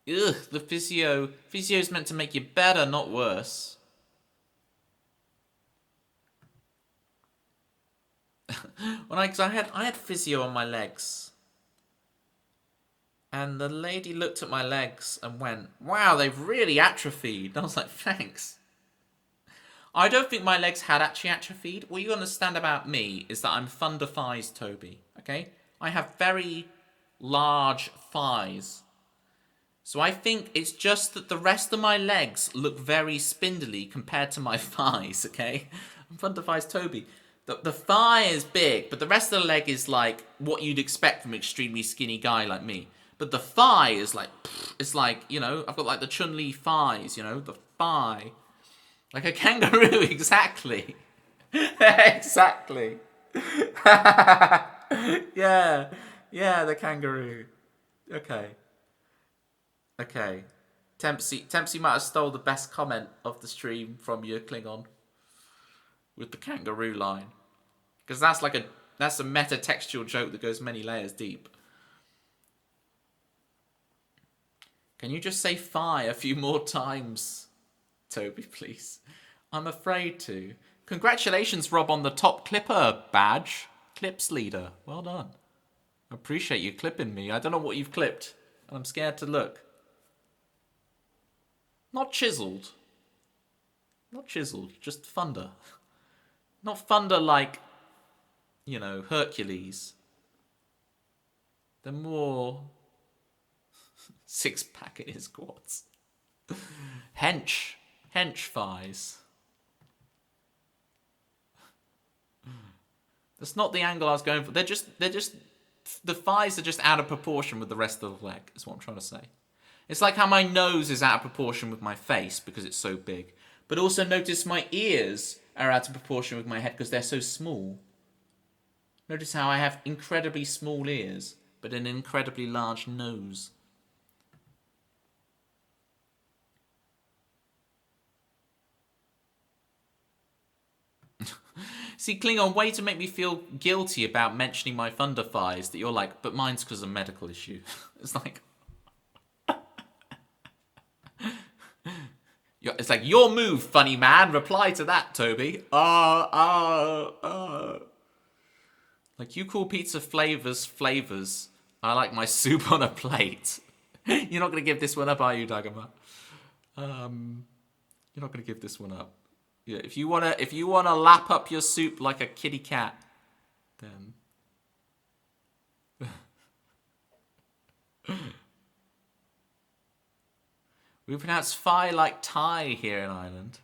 Ugh, the physio. Physio's meant to make you better, not worse. Cause I had physio on my legs. And the lady looked at my legs and went, wow, they've really atrophied. And I was like, thanks. I don't think my legs had actually atrophied. What you understand about me is that I'm thunder thighs, Toby. Okay? I have very large thighs. So I think it's just that the rest of my legs look very spindly compared to my thighs, okay? I'm thunder thighs, Toby. The thigh is big, but the rest of the leg is like what you'd expect from an extremely skinny guy like me. But the thigh is like, it's like, you know, I've got like the Chun-Li thighs, you know, the thigh. Like a kangaroo, exactly. Exactly. Yeah, the kangaroo. Okay. Tempsy might have stole the best comment of the stream from you, Klingon. With the kangaroo line. Because that's a meta-textual joke that goes many layers deep. Can you just say "fi" a few more times, Toby, please? I'm afraid to. Congratulations, Rob, on the top clipper badge. Clips leader. Well done. I appreciate you clipping me. I don't know what you've clipped, and I'm scared to look. Not chiseled. Not chiseled, just thunder. Not thunder like, you know, Hercules. They're more six-pack in his quads. Hench thighs. That's not the angle I was going for. They're just the thighs are just out of proportion with the rest of the leg, is what I'm trying to say. It's like how my nose is out of proportion with my face because it's so big. But also notice my ears are out of proportion with my head because they're so small. Notice how I have incredibly small ears, but an incredibly large nose. See, Klingon, way to make me feel guilty about mentioning my thunder thighs that you're like, but mine's because of a medical issue. It's like... It's like, your move, funny man. Reply to that, Toby. Like, you call pizza flavors. I like my soup on a plate. You're not going to give this one up, are you, Dagomar? You're not going to give this one up. Yeah, if you wanna lap up your soup like a kitty cat, then... We pronounce "fi" like tie here in Ireland.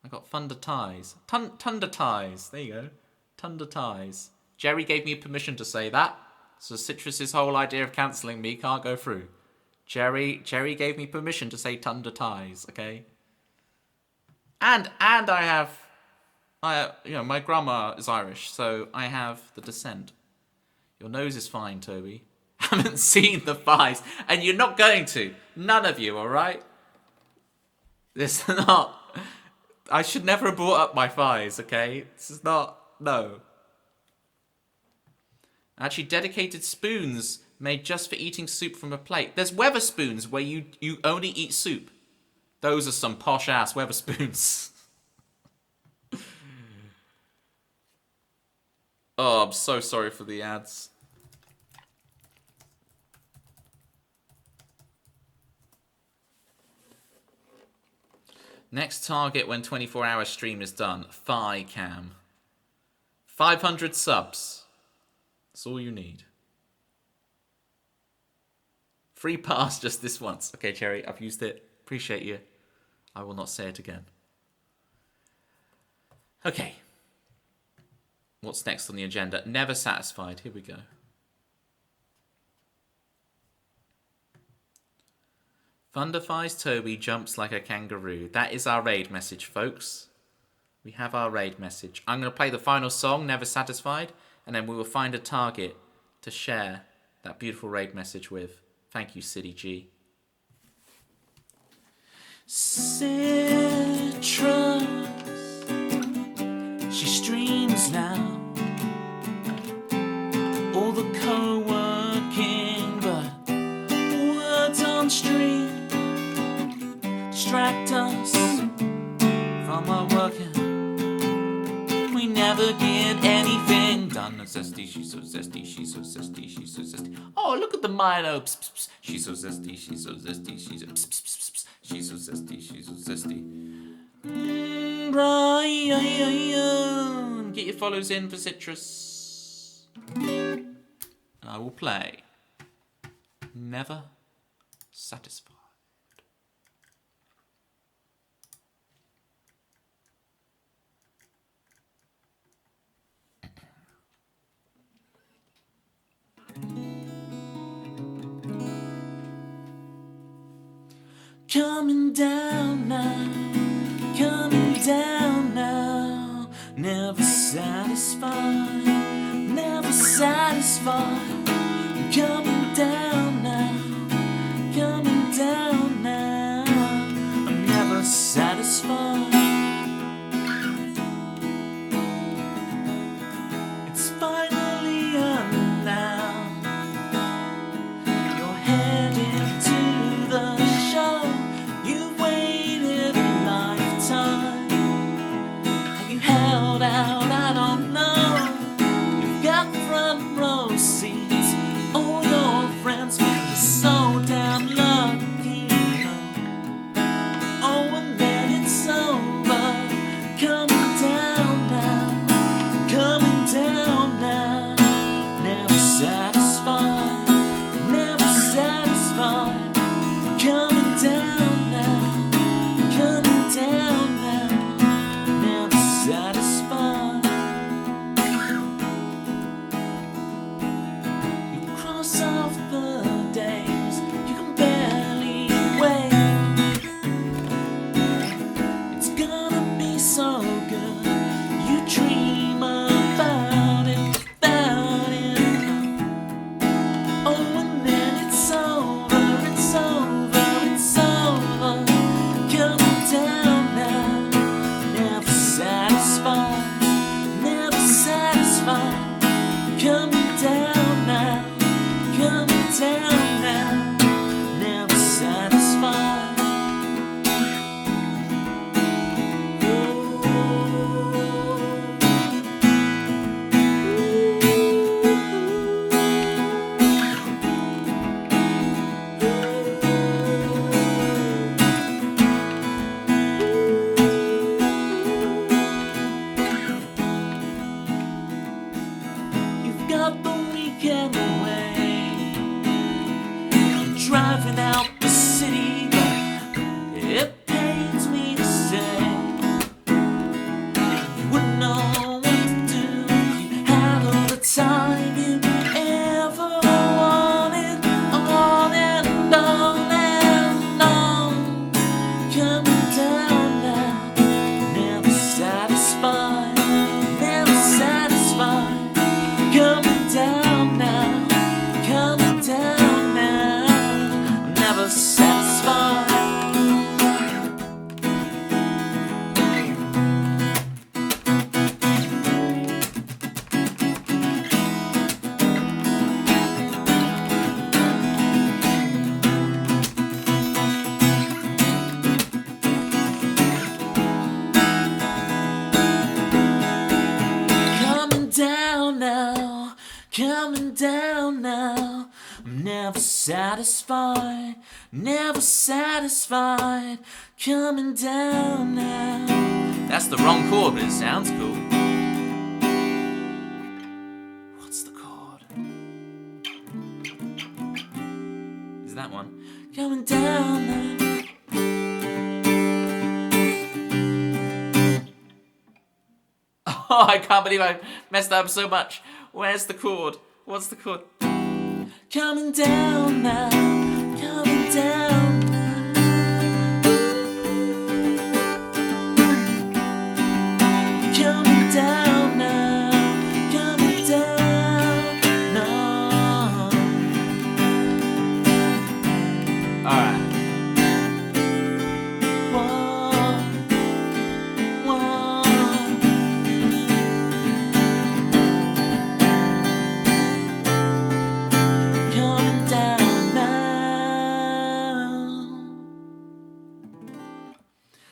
I got thunder ties. Thunder ties. There you go. Thunder ties. Jerry gave me permission to say that. So Citrus's whole idea of cancelling me can't go through. Jerry gave me permission to say thunder ties, okay? And I have My grandma is Irish, so I have the descent. Your nose is fine, Toby. Haven't seen the thighs, and you're not going to. None of you, all right? This is not. I should never have brought up my thighs. Okay, this is not. No. Actually, dedicated spoons made just for eating soup from a plate. There's Weatherspoons where you only eat soup. Those are some posh ass Weatherspoons. Oh, I'm so sorry for the ads. Next target when 24-hour stream is done. Thigh cam. 500 subs. That's all you need. Free pass just this once. Okay, Cherry, I've used it. Appreciate you. I will not say it again. Okay. What's next on the agenda? Never satisfied. Here we go. Thunderfies Toby jumps like a kangaroo. That is our raid message, folks. We have our raid message. I'm going to play the final song, Never Satisfied, and then we will find a target to share that beautiful raid message with. Thank you, City G. Citrus, she streams now. All the co-working, but words on stream distract us from our working. We never get anything done. Zesty, she's so zesty, she's so zesty, she's so zesty. Oh, look at the Milo. Pss, pss, pss. She's so zesty, she's so zesty, she's so pss, pss, pss, pss. She's so zesty, she's so zesty. Brian, get your follows in for Citrus. And I will play Never Satisfied. Coming down now, never satisfied, never satisfied. I'm coming down now, I'm never satisfied. It's finally announced, you're headed to the show. You've waited a lifetime. Have you held out? I don't know. You've got front row seats. Oh, you're Coming down now. I'm never satisfied. Never satisfied. Coming down now. That's the wrong chord, but it sounds cool. What's the chord? Is that one? Coming down now. Oh, I can't believe I messed up so much. Where's the chord? What's the chord? Coming down now. Coming down now. Coming down now. Coming down now. Alright.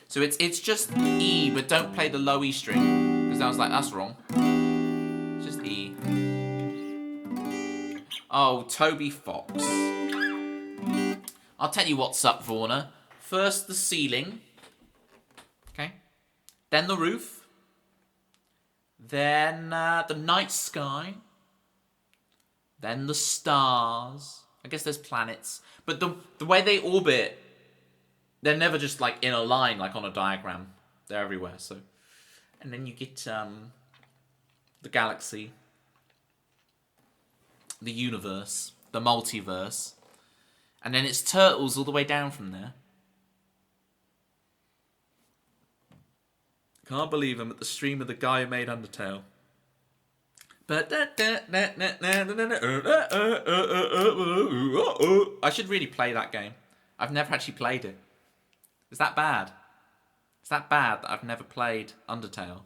So it's just E, but don't play the low E string, because I was like, that's wrong. It's just E. Oh, Toby Fox. I'll tell you what's up, Warner. First the ceiling. Okay. Then the roof. Then the night sky. Then the stars. I guess there's planets. But the way they orbit, they're never just like in a line, like on a diagram. They're everywhere. So, and then you get the galaxy, the universe, the multiverse, and then it's turtles all the way down from there. Can't believe I'm at the stream of the guy who made Undertale. But I should really play that game. I've never actually played it. Is that bad? Is that bad that I've never played Undertale?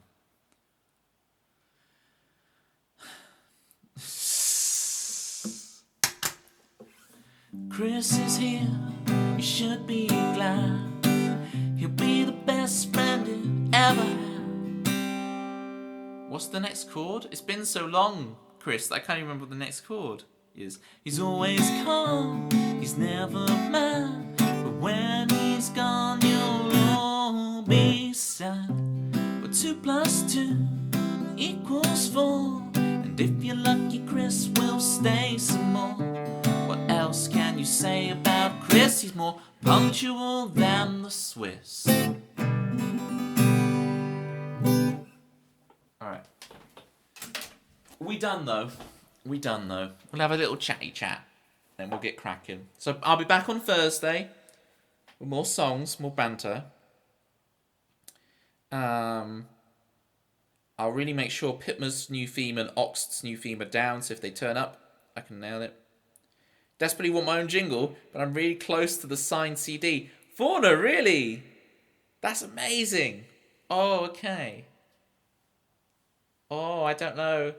Chris is here, you should be glad. He'll be the best friend you ever had. What's the next chord? It's been so long, Chris, that I can't even remember what the next chord is. He's always calm, he's never mad, but when he's gone you'll all be sad. But 2 + 2 = 4, and if you're lucky Chris will stay some more. What else can you say about Chris? He's more punctual than the Swiss. Alright. We done though. We'll have a little chatty chat. Then we'll get cracking. So I'll be back on Thursday with more songs, more banter. I'll really make sure Pitma's new theme and Oxt's new theme are down, so if they turn up, I can nail it. Desperately want my own jingle, but I'm really close to the signed CD. Fauna, really? That's amazing. Oh, okay. Oh, I don't know.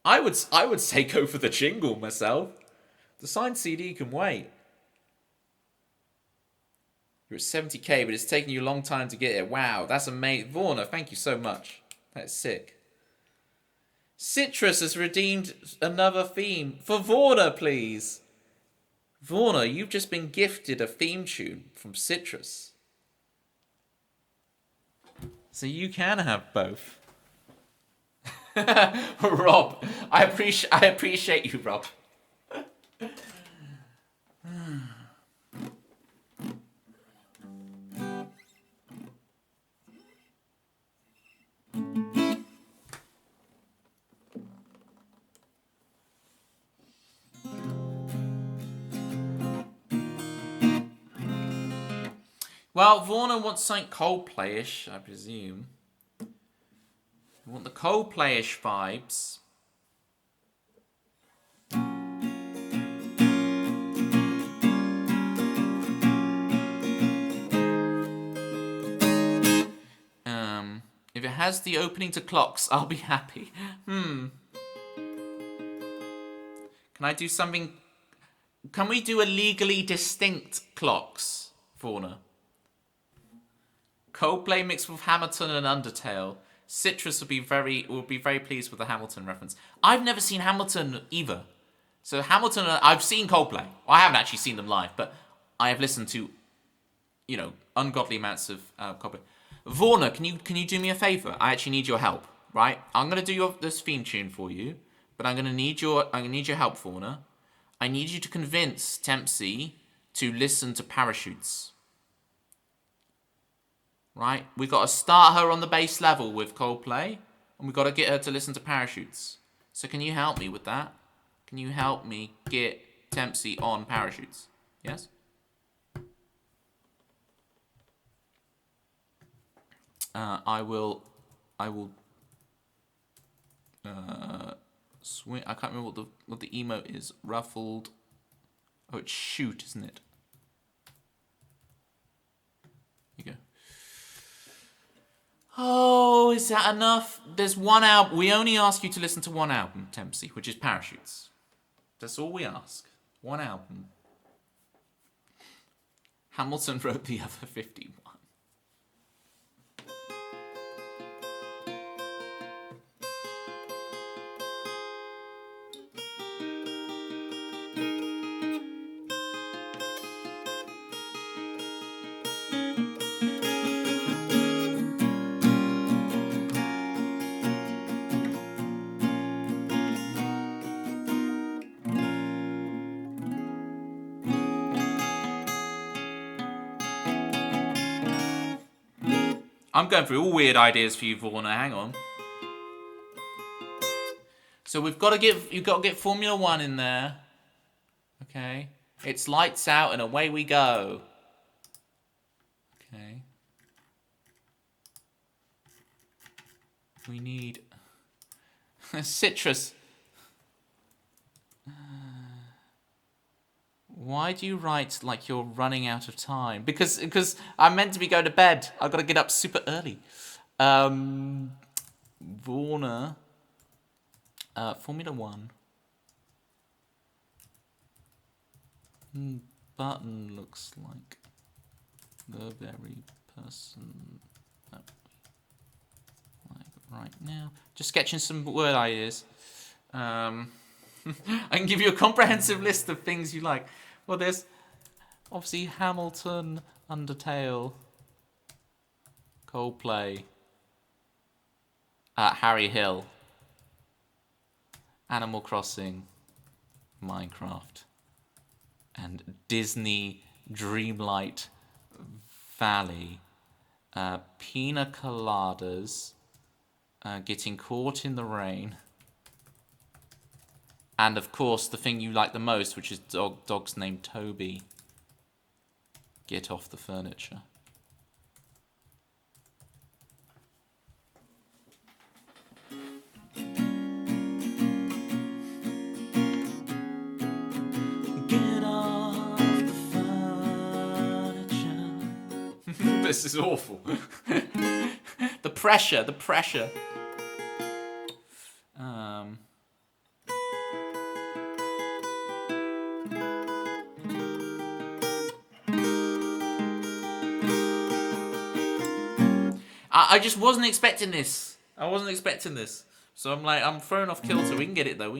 I would say go for the jingle myself. The signed CD can wait. You're at 70k, but it's taken you a long time to get it. Wow, that's amazing. Vorna, thank you so much. That's sick. Citrus has redeemed another theme. For Vorna, please. Vorna, you've just been gifted a theme tune from Citrus. So you can have both. Rob, I appreciate you, Rob. Well, Vorna wants something Coldplay-ish, I presume. We want the Coldplay-ish vibes. If it has the opening to Clocks, I'll be happy. Can I do something? Can we do a legally distinct Clocks, Fauna? Coldplay mixed with Hamilton and Undertale. Citrus will be very pleased with the Hamilton reference. I've never seen Hamilton either. So Hamilton, I've seen Coldplay. Well, I haven't actually seen them live, but I have listened to, ungodly amounts of Coldplay. Vorna, can you do me a favor? I actually need your help, right? I'm gonna do this theme tune for you, but I'm gonna need your help, Vorna. I need you to convince Tempsy to listen to Parachutes. Right? We got to start her on the base level with Coldplay, and we got to get her to listen to Parachutes. So can you help me with that? Can you help me get Tempsy on Parachutes? Yes? I will swing. I can't remember what the emote is. Ruffled. Oh, it's shoot, isn't it? Here you go. Oh, is that enough? There's one album. We only ask you to listen to one album, Tempsy, which is Parachutes. That's all we ask. One album. Hamilton wrote the other 51. I'm going through all weird ideas for you, Vorna. Hang on. So you've got to get Formula One in there. Okay. It's lights out and away we go. Okay. We need Citrus. Why do you write like you're running out of time? Because I'm meant to be going to bed. I've got to get up super early. Vorna. Formula One. Button looks like the very person that we like right now. Just sketching some word ideas. I can give you a comprehensive list of things you like. Well, there's obviously Hamilton, Undertale, Coldplay, Harry Hill, Animal Crossing, Minecraft, and Disney Dreamlight Valley, Pina Coladas, Getting Caught in the Rain, and of course the thing you like the most, which is dogs named Toby. Get Off the Furniture. Get off the furniture. This is awful. The pressure. I just wasn't expecting this. So I'm thrown off kilter. We can get it though.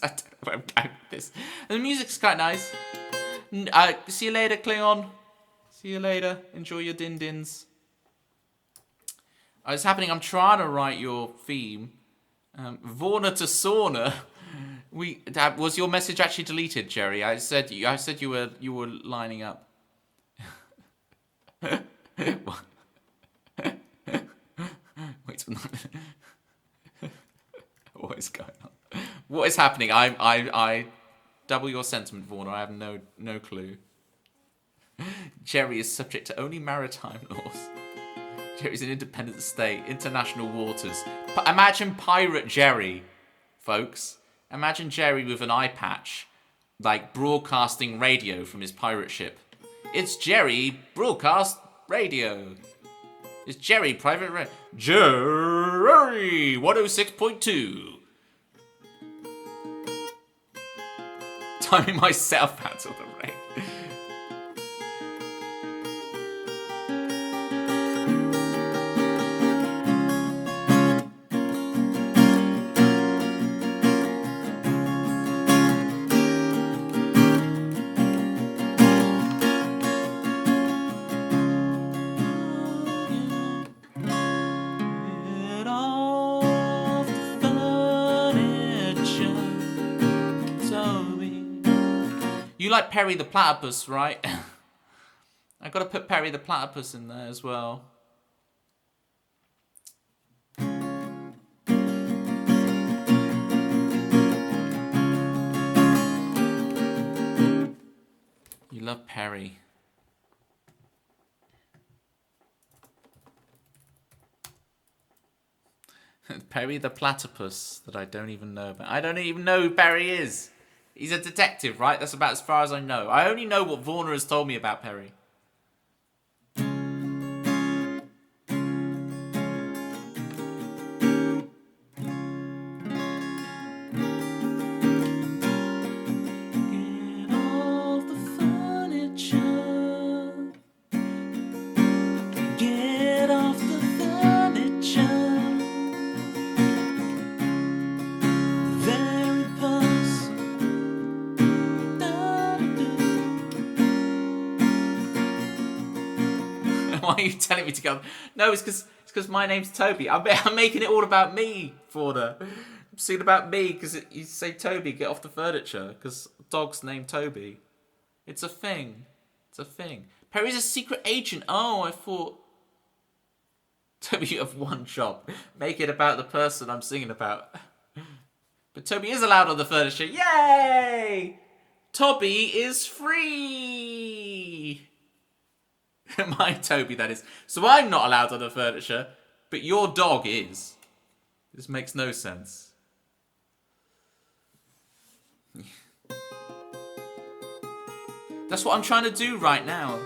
I don't know where I'm going with this. And the music's quite nice. See you later, Klingon. See you later. Enjoy your din-dins. It's happening. I'm trying to write your theme. Vorna to sauna. Was your message actually deleted, Jerry? I said you were lining up. What? Wait a minute. What is going on? What is happening? I double your sentiment, Warner. I have no clue. Jerry is subject to only maritime laws. Jerry's an independent state, international waters. Imagine Pirate Jerry, folks. Imagine Jerry with an eye patch, like broadcasting radio from his pirate ship. It's Jerry broadcast radio. It's Jerry private radio. Jerry 106.2. Timing myself out of the rain. You like Perry the Platypus, right? I gotta put Perry the Platypus in there as well. You love Perry. Perry the Platypus that I don't even know about. I don't even know who Perry is. He's a detective, right? That's about as far as I know. I only know what Warner has told me about Perry. Why are you telling me to go? No, it's because my name's Toby. I'm making it all about me, Forder. I'm saying about me because you say Toby, get off the furniture, because dog's named Toby. It's a thing. It's a thing. Perry's a secret agent. Oh, I thought... Toby, you have one job. Make it about the person I'm singing about. But Toby is allowed on the furniture. Yay! Toby is free! My Toby, that is. So I'm not allowed on the furniture, but your dog is. This makes no sense. That's what I'm trying to do right now.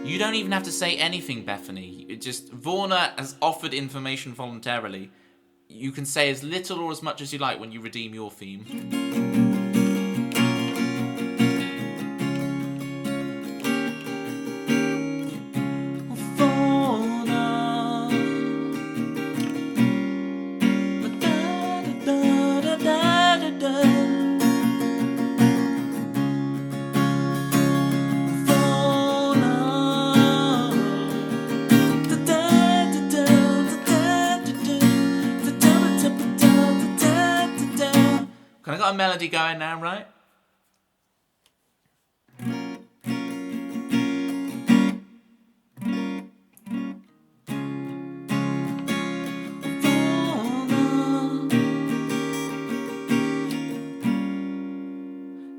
You don't even have to say anything, Bethany. It just, Warner has offered information voluntarily. You can say as little or as much as you like when you redeem your theme. I got a melody going now, right?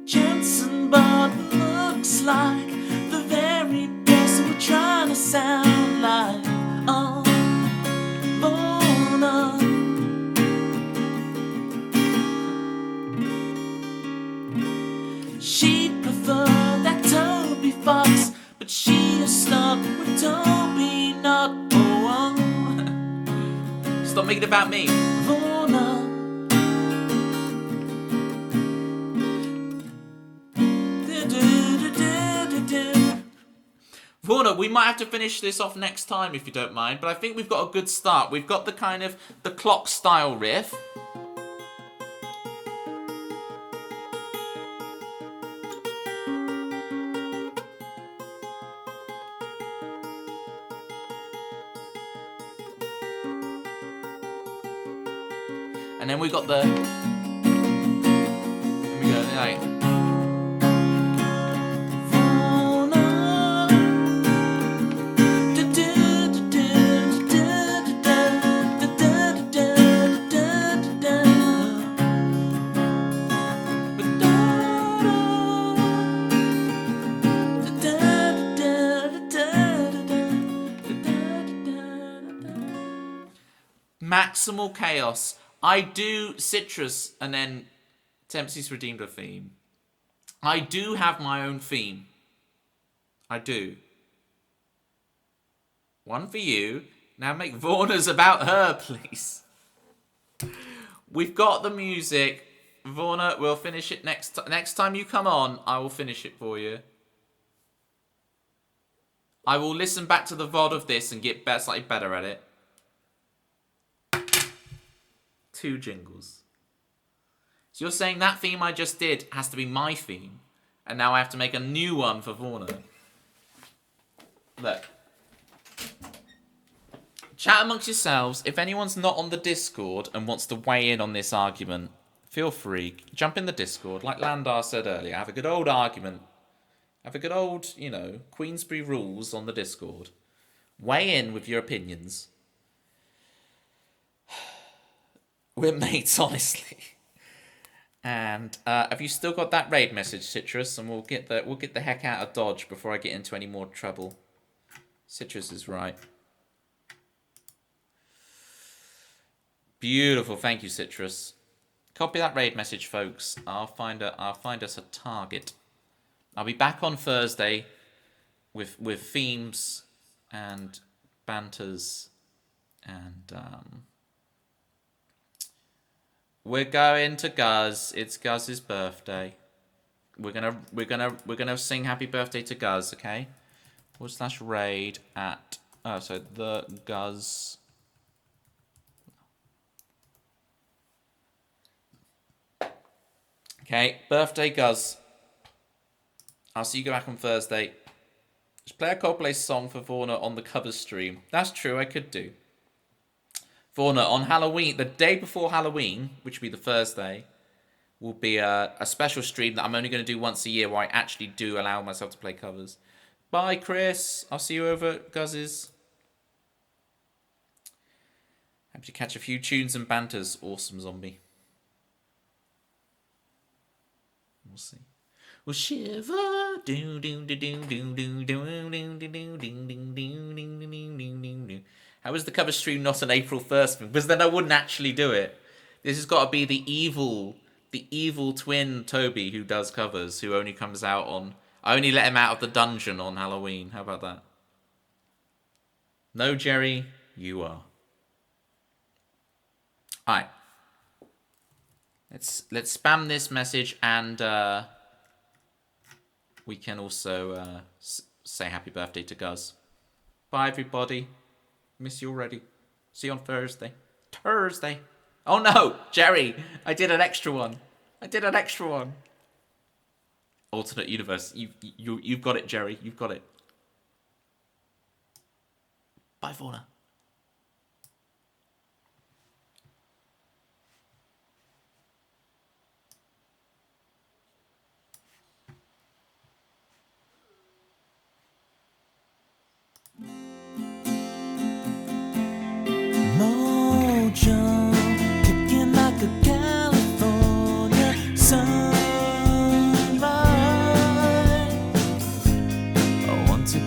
Jensen Button looks like the very person we're trying to sound like. Oh, Mona. She'd prefer that Toby Fox, but she is stuck with Toby not. Oh, oh. Stop making it about me. Mona. Warner, we might have to finish this off next time if you don't mind, but I think we've got a good start. We've got the kind of the clock style riff. And then we got the... Here we go, like... Maximal chaos. I do citrus and then Tempsy's redeemed a theme. I do have my own theme. I do. One for you. Now make Vorna's about her, please. We've got the music. Vorna, we'll finish it next time you come on. I will finish it for you. I will listen back to the VOD of this and get slightly better at it. 2 jingles. So you're saying that theme I just did has to be my theme, and now I have to make a new one for Vorna. Look. Chat amongst yourselves. If anyone's not on the Discord and wants to weigh in on this argument, feel free. Jump in the Discord. Like Landar said earlier, have a good old argument. Have a good old, you know, Queensberry rules on the Discord. Weigh in with your opinions. We're mates, honestly. And have you still got that raid message, Citrus? And we'll get the heck out of Dodge before I get into any more trouble. Citrus is right. Beautiful, thank you, Citrus. Copy that raid message, folks. I'll find us a target. I'll be back on Thursday with themes and banters and we're going to Guz. It's Guz's birthday. We're gonna sing happy birthday to Guz, okay? / raid at so the Guz. Okay, birthday Guz. I'll see you back on Thursday. Just play a Coldplay song for Vorna on the cover stream. That's true, I could do. Vorna, on Halloween, the day before Halloween, which will be the Thursday, will be a special stream that I'm only going to do once a year where I actually do allow myself to play covers. Bye, Chris. I'll see you over at Guz's. Hope you catch a few tunes and banters. Awesome, zombie. We'll see. We'll shiver. How is the cover stream not an April 1st thing? Because then I wouldn't actually do it. This has got to be the evil twin Toby who does covers, who only comes out on... I only let him out of the dungeon on Halloween. How about that? No, Jerry, you are. Alright. Let's spam this message and we can also say happy birthday to Guz. Bye, everybody. Miss you already. See you on Thursday. Thursday. Oh no, Jerry, I did an extra one. Alternate universe. You've got it, Jerry. You've got it. Bye, Fauna. Mojo, kicking like a California sunrise. I want to